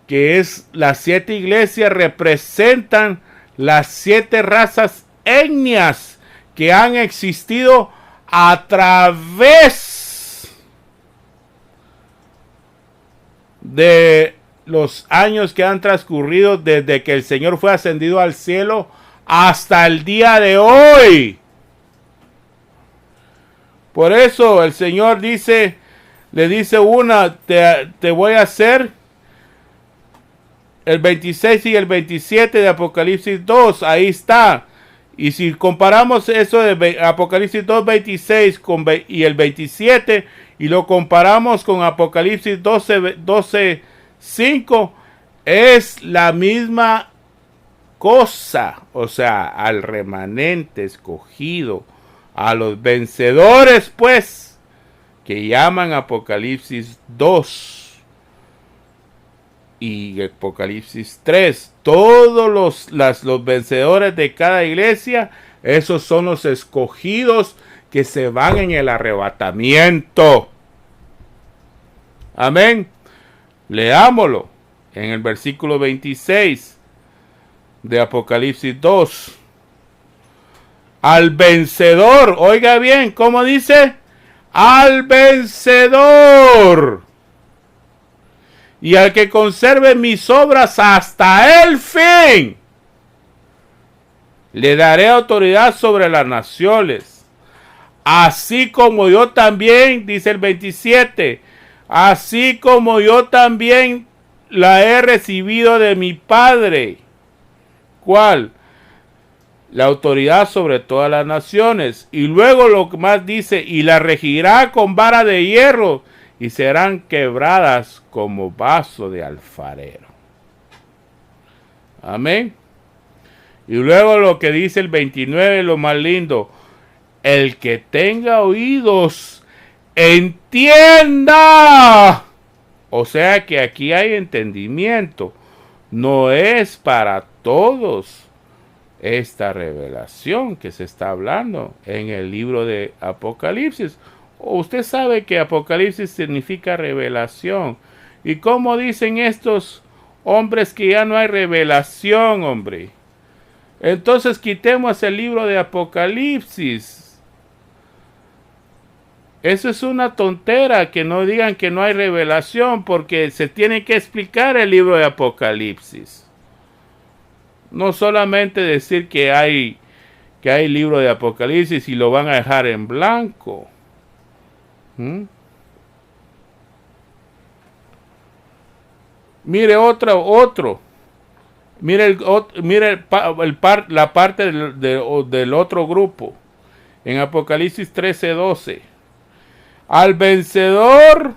que es las 7 iglesias representan las 7 razas etnias que han existido a través de los años que han transcurrido desde que el Señor fue ascendido al cielo hasta el día de hoy. Por eso el Señor le dice te voy a hacer el 26 y el 27 de Apocalipsis 2, ahí está. Y si comparamos eso de Apocalipsis 2:26 y el 27 y lo comparamos con Apocalipsis 12:5, es la misma cosa. O sea, al remanente escogido, a los vencedores, pues, que llaman Apocalipsis 2 y Apocalipsis 3, todos los vencedores de cada iglesia, esos son los escogidos que se van en el arrebatamiento. Amén. Leámoslo en el versículo 26 de Apocalipsis 2. Al vencedor, oiga bien, ¿cómo dice? Al vencedor. Y al que conserve mis obras hasta el fin. Le daré autoridad sobre las naciones. Así como yo también, dice el 27, así como yo también la he recibido de mi Padre. ¿Cuál? La autoridad sobre todas las naciones. Y luego lo que más dice, y la regirá con vara de hierro, y serán quebradas como vaso de alfarero. Amén. Y luego lo que dice el 29, lo más lindo. El que tenga oídos, entienda. O sea que aquí hay entendimiento. No es para todos esta revelación que se está hablando en el libro de Apocalipsis. Usted sabe que Apocalipsis significa revelación. ¿Y cómo dicen estos hombres que ya no hay revelación, hombre? Entonces quitemos el libro de Apocalipsis. Eso es una tontera, que no digan que no hay revelación, porque se tiene que explicar el libro de Apocalipsis. No solamente decir que hay libro de Apocalipsis y lo van a dejar en blanco. Mire otro. Mire la parte del otro grupo. En Apocalipsis 13:12. Al vencedor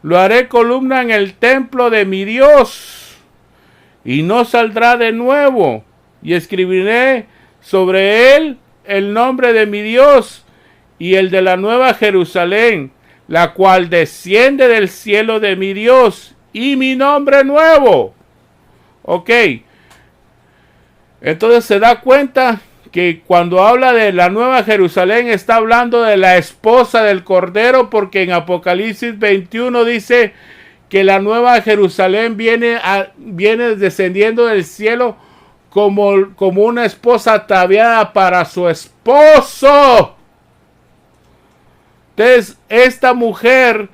lo haré columna en el templo de mi Dios, y no saldrá de nuevo, y escribiré sobre él el nombre de mi Dios y el de la nueva Jerusalén, la cual desciende del cielo de mi Dios, y mi nombre nuevo. Ok. Entonces se da cuenta que cuando habla de la nueva Jerusalén está hablando de la esposa del Cordero, porque en Apocalipsis 21 dice que la nueva Jerusalén viene descendiendo del cielo como una esposa ataviada para su esposo. Entonces, esta mujer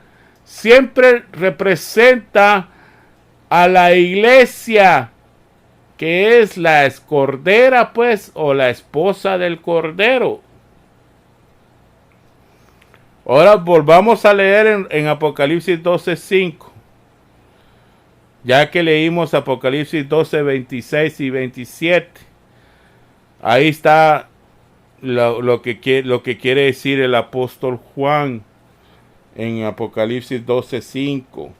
siempre representa a la iglesia, que es la escordera, pues, o la esposa del Cordero. Ahora volvamos a leer en Apocalipsis 12:5. Ya que leímos Apocalipsis 12:26 y 27. Ahí está lo que quiere decir el apóstol Juan en Apocalipsis 12:5.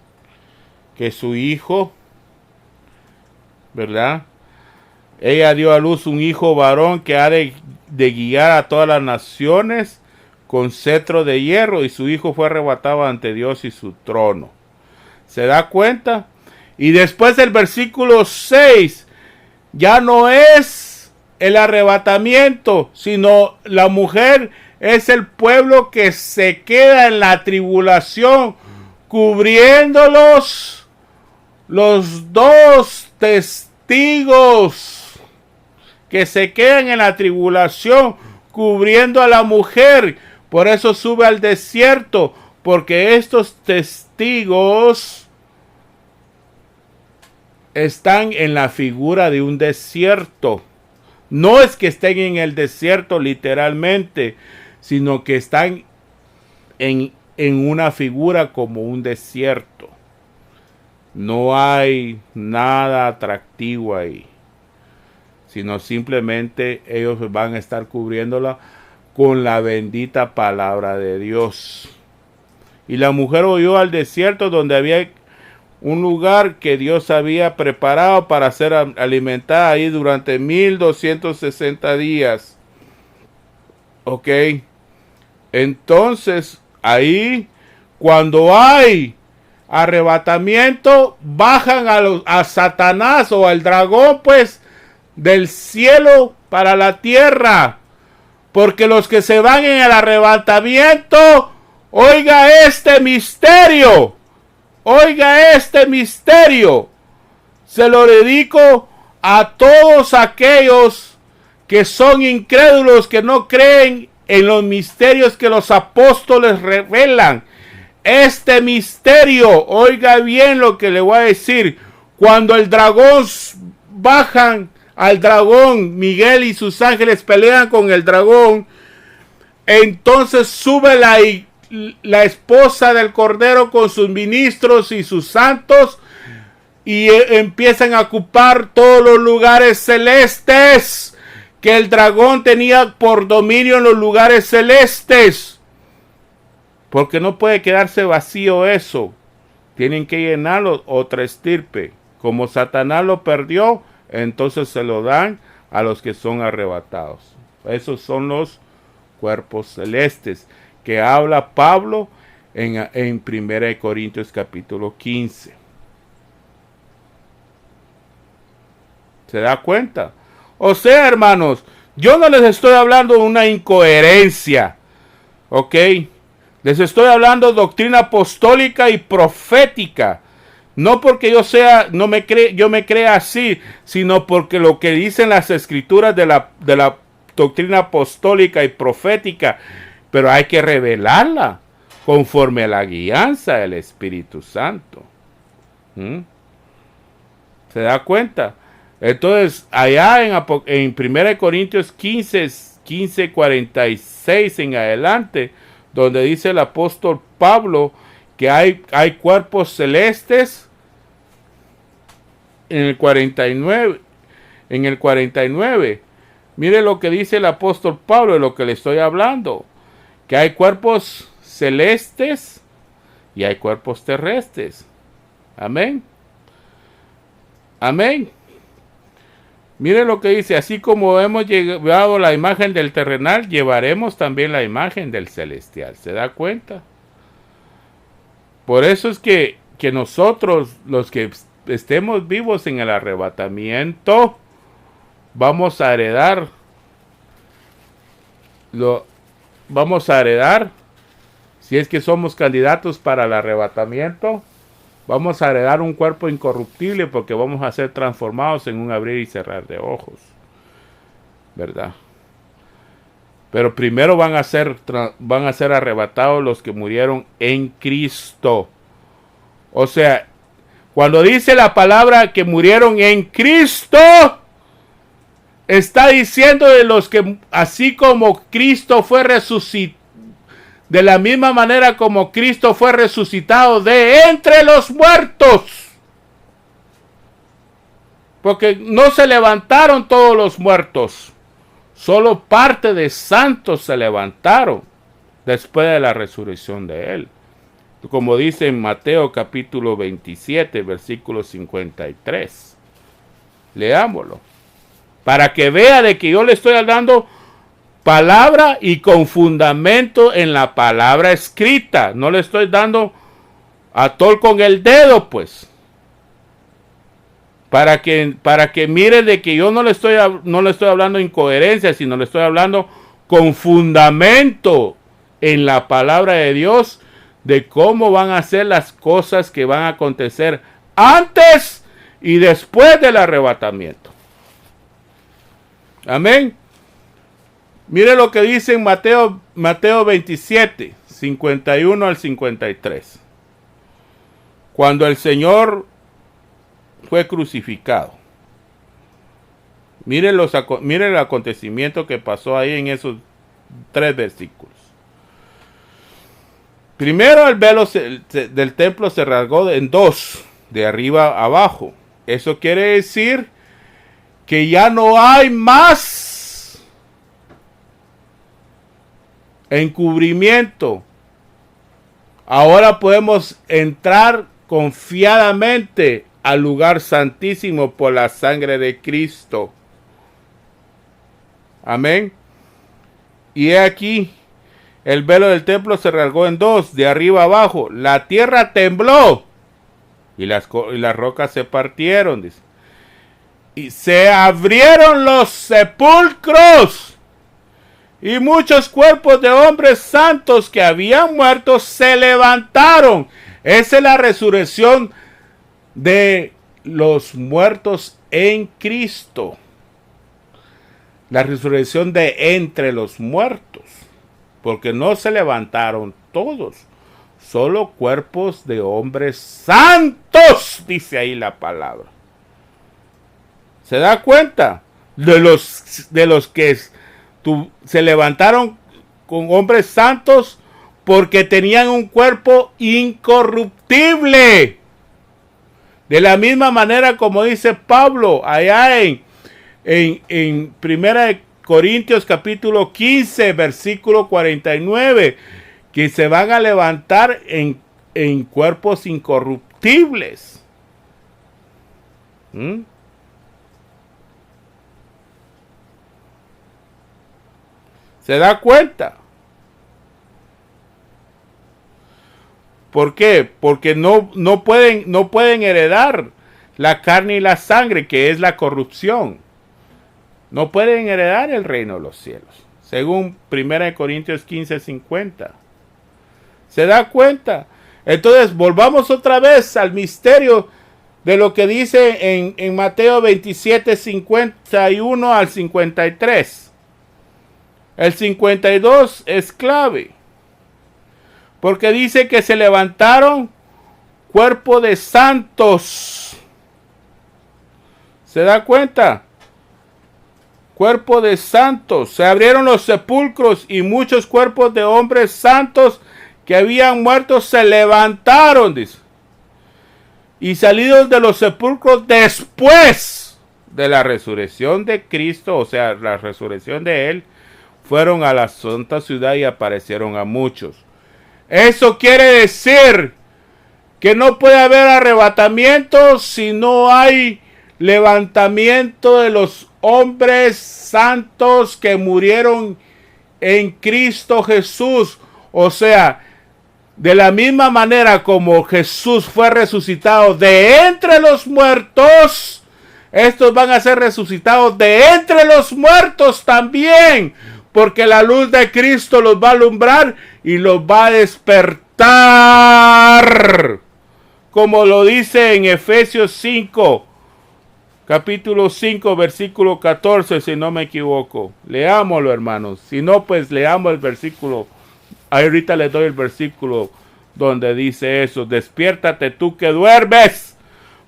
Que su hijo, ¿verdad? Ella dio a luz un hijo varón que ha de guiar a todas las naciones con cetro de hierro, y su hijo fue arrebatado ante Dios y su trono. ¿Se da cuenta? Y después del versículo 6, ya no es el arrebatamiento, sino la mujer es el pueblo que se queda en la tribulación, cubriéndolos los dos testigos que se quedan en la tribulación, cubriendo a la mujer. Por eso sube al desierto, porque estos testigos están en la figura de un desierto. No es que estén en el desierto literalmente, sino que están en una figura como un desierto. No hay nada atractivo ahí, sino simplemente ellos van a estar cubriéndola con la bendita palabra de Dios. Y la mujer huyó al desierto, donde había un lugar que Dios había preparado para ser alimentada ahí durante 1260 días. Ok. Entonces, ahí, cuando hay arrebatamiento, bajan a Satanás o al dragón, pues, del cielo para la tierra. Porque los que se van en el arrebatamiento, oiga este misterio. Oiga este misterio. Se lo dedico a todos aquellos que son incrédulos, que no creen en los misterios que los apóstoles revelan. Este misterio, oiga bien lo que le voy a decir. Cuando el dragón bajan al dragón, Miguel y sus ángeles pelean con el dragón, entonces sube la esposa del Cordero con sus ministros y sus santos y empiezan a ocupar todos los lugares celestes que el dragón tenía por dominio en los lugares celestes. Porque no puede quedarse vacío eso. Tienen que llenarlo otra estirpe. Como Satanás lo perdió, entonces se lo dan a los que son arrebatados. Esos son los cuerpos celestes que habla Pablo en 1 Corintios capítulo 15. ¿Se da cuenta? O sea, hermanos, yo no les estoy hablando de una incoherencia, ¿ok? Les estoy hablando de doctrina apostólica y profética. No porque yo me crea así, sino porque lo que dicen las escrituras de la doctrina apostólica y profética, pero hay que revelarla conforme a la guianza del Espíritu Santo. ¿Se da cuenta? Entonces, allá en 1 Corintios 15, 46 en adelante, donde dice el apóstol Pablo que hay cuerpos celestes, en el 49, mire lo que dice el apóstol Pablo, de lo que le estoy hablando, que hay cuerpos celestes y hay cuerpos terrestres. Amén. Amén. Mire lo que dice, así como hemos llevado la imagen del terrenal, llevaremos también la imagen del celestial. ¿Se da cuenta? Por eso es que nosotros, los que estemos vivos en el arrebatamiento, vamos a heredar, si es que somos candidatos para el arrebatamiento, vamos a heredar un cuerpo incorruptible porque vamos a ser transformados en un abrir y cerrar de ojos. ¿Verdad? Pero primero van a ser arrebatados los que murieron en Cristo. O sea, cuando dice la palabra que murieron en Cristo, está diciendo de los que así como Cristo fue resucitado, de la misma manera como Cristo fue resucitado de entre los muertos. Porque no se levantaron todos los muertos. Solo parte de santos se levantaron después de la resurrección de él. Como dice en Mateo capítulo 27, versículo 53. Leámoslo. Para que vea de que yo le estoy dando palabra y con fundamento en la palabra escrita. No le estoy dando a tol con el dedo, pues. Para que mire de que yo no le estoy hablando incoherencia, sino le estoy hablando con fundamento en la palabra de Dios de cómo van a ser las cosas que van a acontecer antes y después del arrebatamiento. Amén. Mire lo que dice en Mateo 27, 51 al 53. Cuando el Señor fue crucificado. Mire el acontecimiento que pasó ahí en esos 3 versículos. Primero, el velo del templo se rasgó en 2, de arriba a abajo. Eso quiere decir que ya no hay más encubrimiento. Ahora podemos entrar confiadamente al lugar santísimo por la sangre de Cristo. Amén. Y he aquí, el velo del templo se rasgó en 2, de arriba a abajo. La tierra tembló y las rocas se partieron. Dice. Y se abrieron los sepulcros. Y muchos cuerpos de hombres santos que habían muerto se levantaron. Esa es la resurrección de los muertos en Cristo. La resurrección de entre los muertos. Porque no se levantaron todos. Solo cuerpos de hombres santos, dice ahí la palabra. ¿Se da cuenta? de los que se levantaron con hombres santos porque tenían un cuerpo incorruptible. De la misma manera como dice Pablo allá en 1 Corintios capítulo 15, versículo 49, que se van a levantar en cuerpos incorruptibles. ¿Se da cuenta? ¿Por qué? Porque no pueden heredar la carne y la sangre, que es la corrupción. No pueden heredar el reino de los cielos, según 1 Corintios 15, 50. ¿Se da cuenta? Entonces, volvamos otra vez al misterio de lo que dice en Mateo 27, 51 al 53. El 52 es clave, porque dice que se levantaron cuerpo de santos. ¿Se da cuenta? Cuerpo de santos. Se abrieron los sepulcros y muchos cuerpos de hombres santos que habían muerto se levantaron, dice. Y salidos de los sepulcros después de la resurrección de Cristo, o sea, la resurrección de Él, fueron a la santa ciudad y aparecieron a muchos. Eso quiere decir que no puede haber arrebatamiento si no hay levantamiento de los hombres santos que murieron en Cristo Jesús. O sea, de la misma manera como Jesús fue resucitado de entre los muertos, estos van a ser resucitados de entre los muertos también, porque la luz de Cristo los va a alumbrar y los va a despertar, como lo dice en Efesios 5, capítulo 5, versículo 14, si no me equivoco. Leámoslo, hermanos. Si no, pues leamos el versículo. Ahorita les doy el versículo donde dice eso. Despiértate tú que duermes,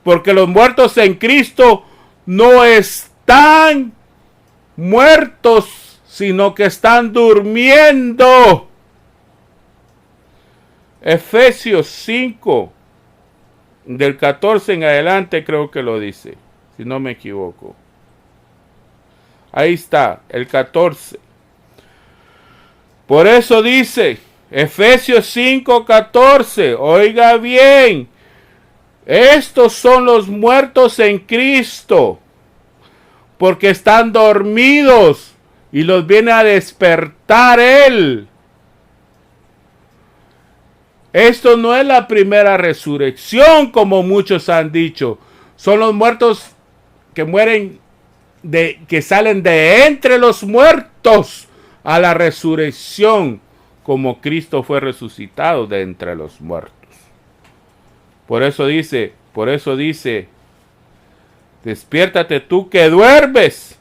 porque los muertos en Cristo no están muertos, sino que están durmiendo. Efesios 5, del 14 en adelante creo que lo dice, si no me equivoco. Ahí está, el 14. Por eso dice, Efesios 5, 14, oiga bien, estos son los muertos en Cristo, porque están dormidos y los viene a despertar Él. Esto no es la primera resurrección, como muchos han dicho. Son los muertos que mueren, que salen de entre los muertos a la resurrección, como Cristo fue resucitado de entre los muertos. Por eso dice, despiértate tú que duermes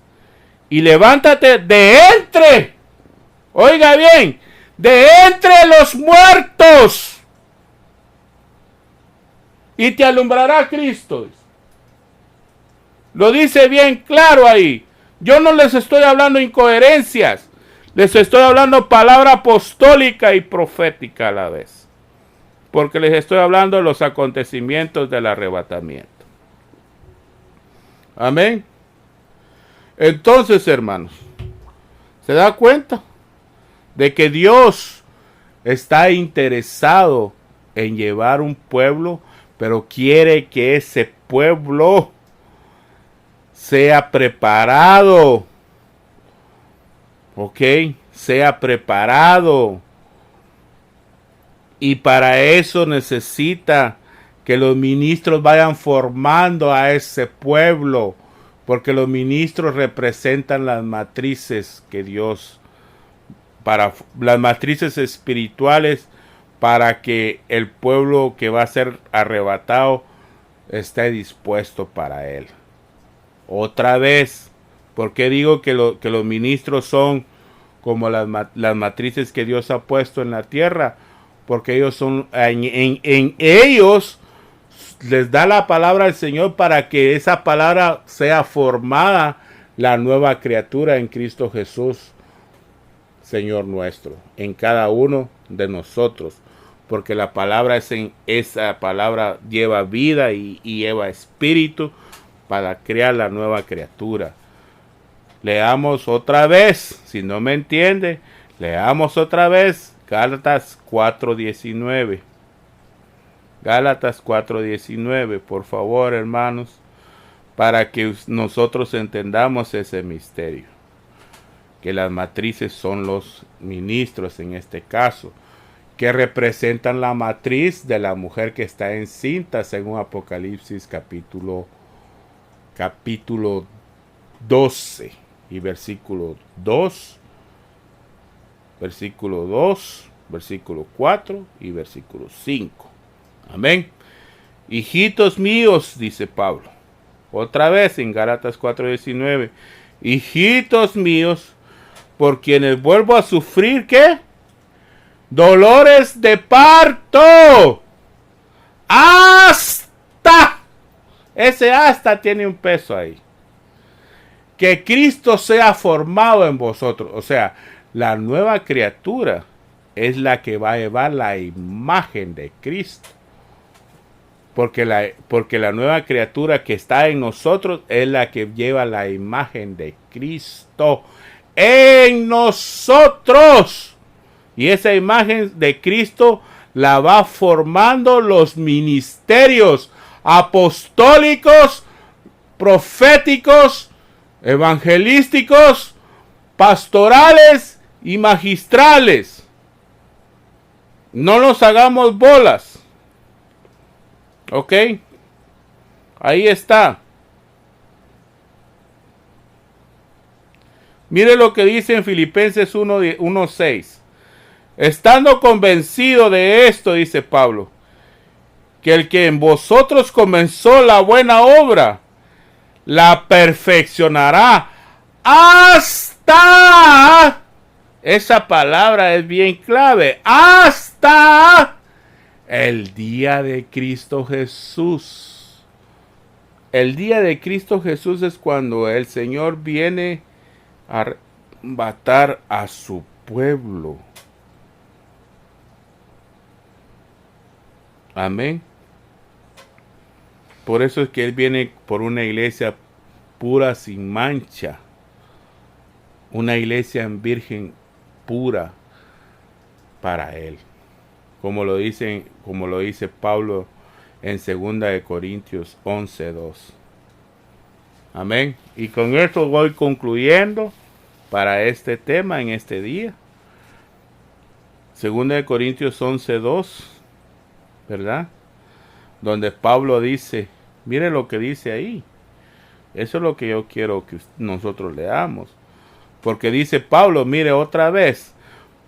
y levántate de entre, oiga bien, de entre los muertos, y te alumbrará Cristo. Lo dice bien claro ahí. Yo no les estoy hablando incoherencias, les estoy hablando palabra apostólica y profética a la vez, porque les estoy hablando de los acontecimientos del arrebatamiento. Amén. Entonces, hermanos, ¿se da cuenta de que Dios está interesado en llevar un pueblo, pero quiere que ese pueblo sea preparado? ¿Ok? Sea preparado. Y para eso necesita que los ministros vayan formando a ese pueblo, porque los ministros representan las matrices que Dios, para las matrices espirituales, para que el pueblo que va a ser arrebatado esté dispuesto para él. Otra vez, ¿por qué digo que los ministros son como las matrices que Dios ha puesto en la tierra? Porque ellos son, en ellos les da la palabra al Señor para que esa palabra sea formada, la nueva criatura en Cristo Jesús, Señor nuestro, en cada uno de nosotros, porque la palabra esa palabra lleva vida y lleva espíritu para crear la nueva criatura. Leamos otra vez, si no me entiende, leamos otra vez Gálatas 4:19. Gálatas 4:19, por favor, hermanos, para que nosotros entendamos ese misterio. Que las matrices son los ministros en este caso, que representan la matriz de la mujer que está encinta según Apocalipsis capítulo 12 y versículo 2, versículo 2, versículo 4 y versículo 5. Amén. Hijitos míos, dice Pablo, otra vez en Gálatas 4:19, hijitos míos, por quienes vuelvo a sufrir, ¿qué? Dolores de parto. Hasta. Ese hasta tiene un peso ahí. Que Cristo sea formado en vosotros. O sea, la nueva criatura es la que va a llevar la imagen de Cristo. Porque la nueva criatura que está en nosotros es la que lleva la imagen de Cristo en nosotros. Y esa imagen de Cristo la va formando los ministerios apostólicos, proféticos, evangelísticos, pastorales y magistrales. No nos hagamos bolas. ¿Ok? Ahí está. Mire lo que dice en Filipenses 1:6. Estando convencido de esto, dice Pablo, que el que en vosotros comenzó la buena obra, la perfeccionará hasta, esa palabra es bien clave, hasta el día de Cristo Jesús. El día de Cristo Jesús es cuando el Señor viene a arrebatar a su pueblo. Amén. Por eso es que Él viene por una iglesia pura, sin mancha. Una iglesia en virgen pura para Él. Como lo dice Pablo en 2 Corintios 11:2. Amén. Y con esto voy concluyendo para este tema en este día. 2 Corintios 11:2, ¿verdad? Donde Pablo dice, mire lo que dice ahí. Eso es lo que yo quiero que nosotros leamos. Porque dice Pablo, mire otra vez,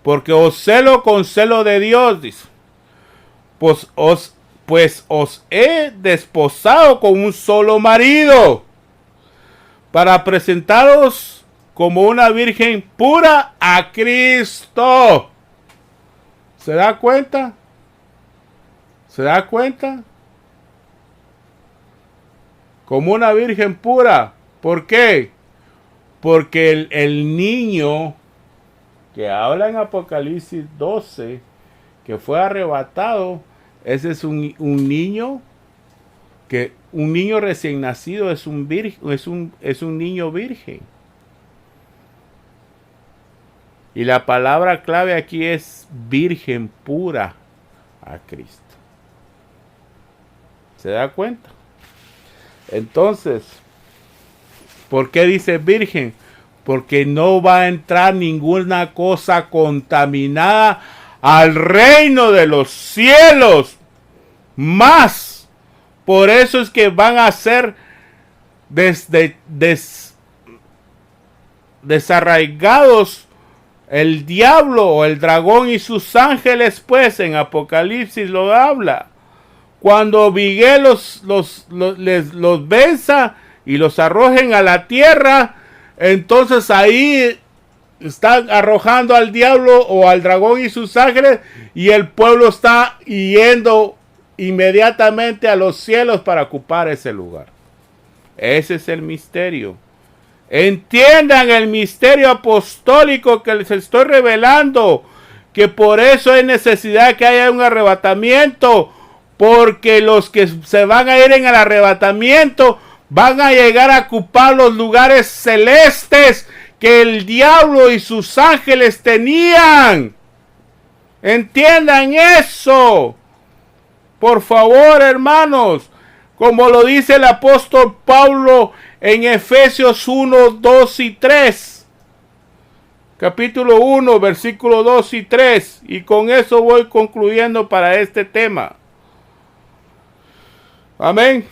porque os celo con celo de Dios, dice, pues os he desposado con un solo marido, para presentaros como una virgen pura a Cristo. ¿Se da cuenta? ¿Se da cuenta? Como una virgen pura. ¿Por qué? Porque el niño que habla en Apocalipsis 12, que fue arrebatado, ese es un niño que un niño recién nacido es un niño virgen. Y la palabra clave aquí es virgen pura a Cristo. ¿Se da cuenta? Entonces, ¿por qué dice virgen? Porque no va a entrar ninguna cosa contaminada al reino de los cielos. Más. Por eso es que van a ser desarraigados el diablo o el dragón y sus ángeles, pues en Apocalipsis lo habla. Cuando Miguel los venza y los arrojen a la tierra, entonces ahí están arrojando al diablo o al dragón y sus ángeles, y el pueblo está yendo inmediatamente a los cielos para ocupar ese lugar. Ese es el misterio Entiendan el misterio apostólico que les estoy revelando, que por eso hay necesidad que haya un arrebatamiento, porque los que se van a ir en el arrebatamiento van a llegar a ocupar los lugares celestes que el diablo y sus ángeles tenían. Entiendan eso. Por favor, hermanos, como lo dice el apóstol Pablo en Efesios 1, 2 y 3. Capítulo 1, versículo 2 y 3. Y con eso voy concluyendo para este tema. Amén.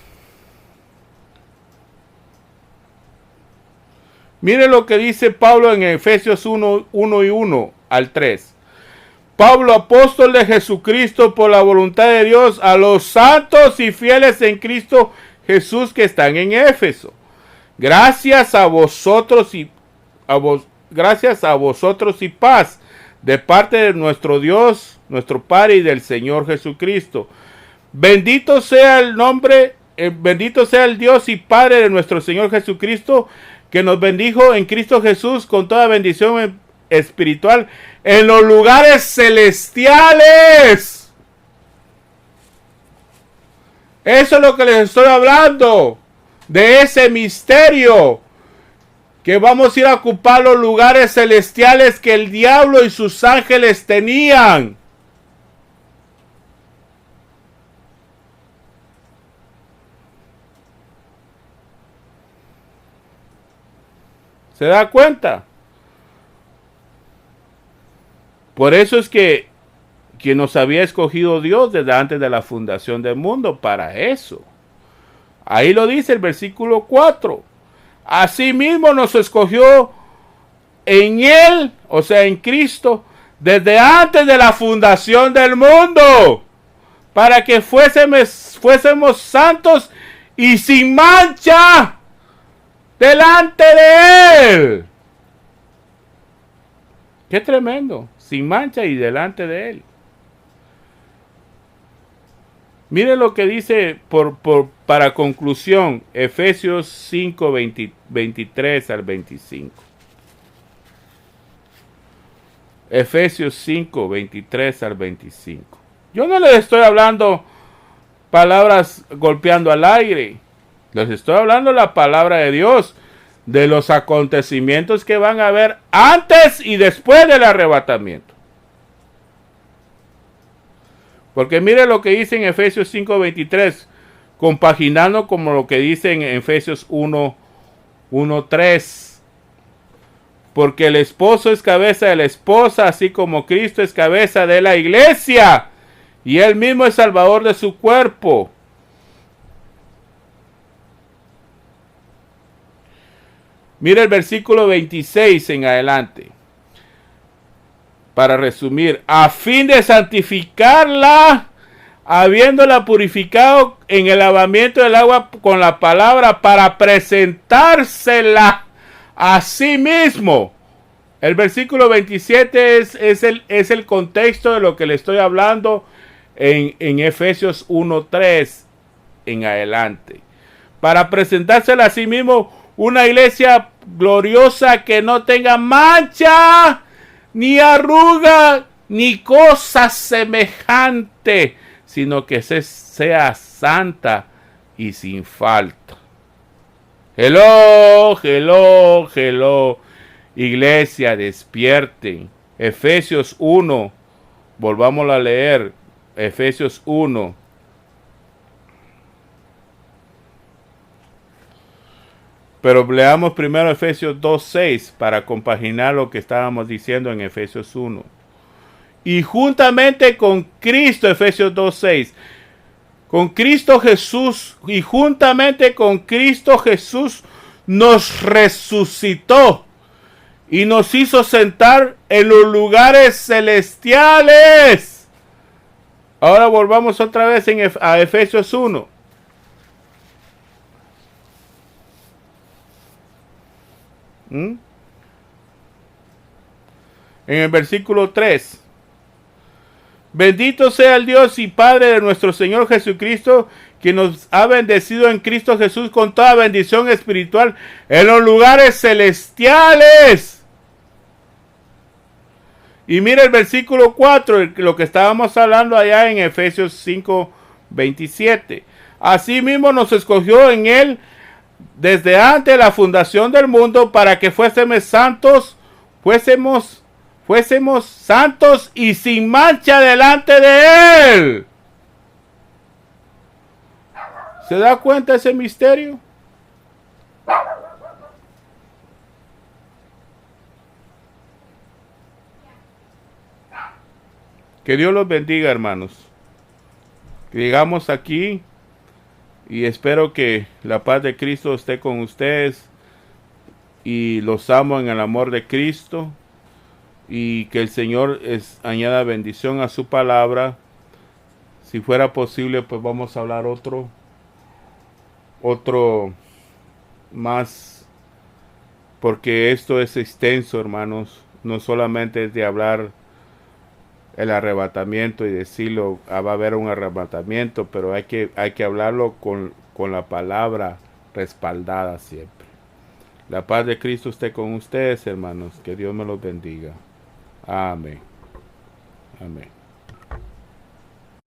Miren lo que dice Pablo en Efesios 1, 1 y 1 al 3. Pablo, apóstol de Jesucristo por la voluntad de Dios, a los santos y fieles en Cristo Jesús que están en Éfeso. Gracias a vosotros y paz de parte de nuestro Dios, nuestro Padre y del Señor Jesucristo. Bendito sea el Dios y Padre de nuestro Señor Jesucristo, que nos bendijo en Cristo Jesús con toda bendición espiritual en los lugares celestiales. Eso es lo que les estoy hablando, de ese misterio, que vamos a ir a ocupar los lugares celestiales que el diablo y sus ángeles tenían. ¿Se da cuenta? Por eso es que nos había escogido Dios desde antes de la fundación del mundo para eso. Ahí lo dice el versículo 4. Asimismo nos escogió en Él, o sea, en Cristo, desde antes de la fundación del mundo, para que fuésemos santos y sin mancha delante de Él. Qué tremendo, sin mancha y delante de Él. Mire lo que dice para conclusión, Efesios 5, 23 al 25. Efesios 5, 23 al 25. Yo no les estoy hablando palabras golpeando al aire. Les estoy hablando la palabra de Dios, de los acontecimientos que van a haber antes y después del arrebatamiento. Porque mire lo que dice en Efesios 5:23, compaginando como lo que dice en Efesios 1:3. Porque el esposo es cabeza de la esposa, así como Cristo es cabeza de la iglesia, y él mismo es salvador de su cuerpo. Mire el versículo 26 en adelante. Para resumir, a fin de santificarla, habiéndola purificado en el lavamiento del agua con la palabra, para presentársela a sí mismo. El versículo 27 es el contexto de lo que le estoy hablando en Efesios 1:3 en adelante. Para presentársela a sí mismo, una iglesia gloriosa que no tenga mancha, ni arruga, ni cosa semejante, sino que sea santa y sin falta. Hello, hello, hello. Iglesia, despierten. Efesios 1, volvamos a leer. Efesios 1. Pero leamos primero Efesios 2:6 para compaginar lo que estábamos diciendo en Efesios 1. Y juntamente con Cristo, Efesios 2:6, con Cristo Jesús, y juntamente con Cristo Jesús nos resucitó y nos hizo sentar en los lugares celestiales. Ahora volvamos otra vez a Efesios 1. En el versículo 3. Bendito sea el Dios y Padre de nuestro Señor Jesucristo, que nos ha bendecido en Cristo Jesús con toda bendición espiritual en los lugares celestiales. Y mira el versículo 4, lo que estábamos hablando allá en Efesios 5:27. Asimismo nos escogió en él desde antes de la fundación del mundo para que fuésemos santos y sin mancha delante de él. ¿Se da cuenta ese misterio? Que Dios los bendiga, hermanos. Que llegamos aquí y espero que la paz de Cristo esté con ustedes y los amo en el amor de Cristo y que el Señor añada bendición a su palabra. Si fuera posible, pues vamos a hablar otro más, porque esto es extenso, hermanos. No solamente es de hablar el arrebatamiento y decirlo, va a haber un arrebatamiento, pero hay que hablarlo con la palabra respaldada siempre. La paz de Cristo esté con ustedes, hermanos. Que Dios me los bendiga. Amén. Amén.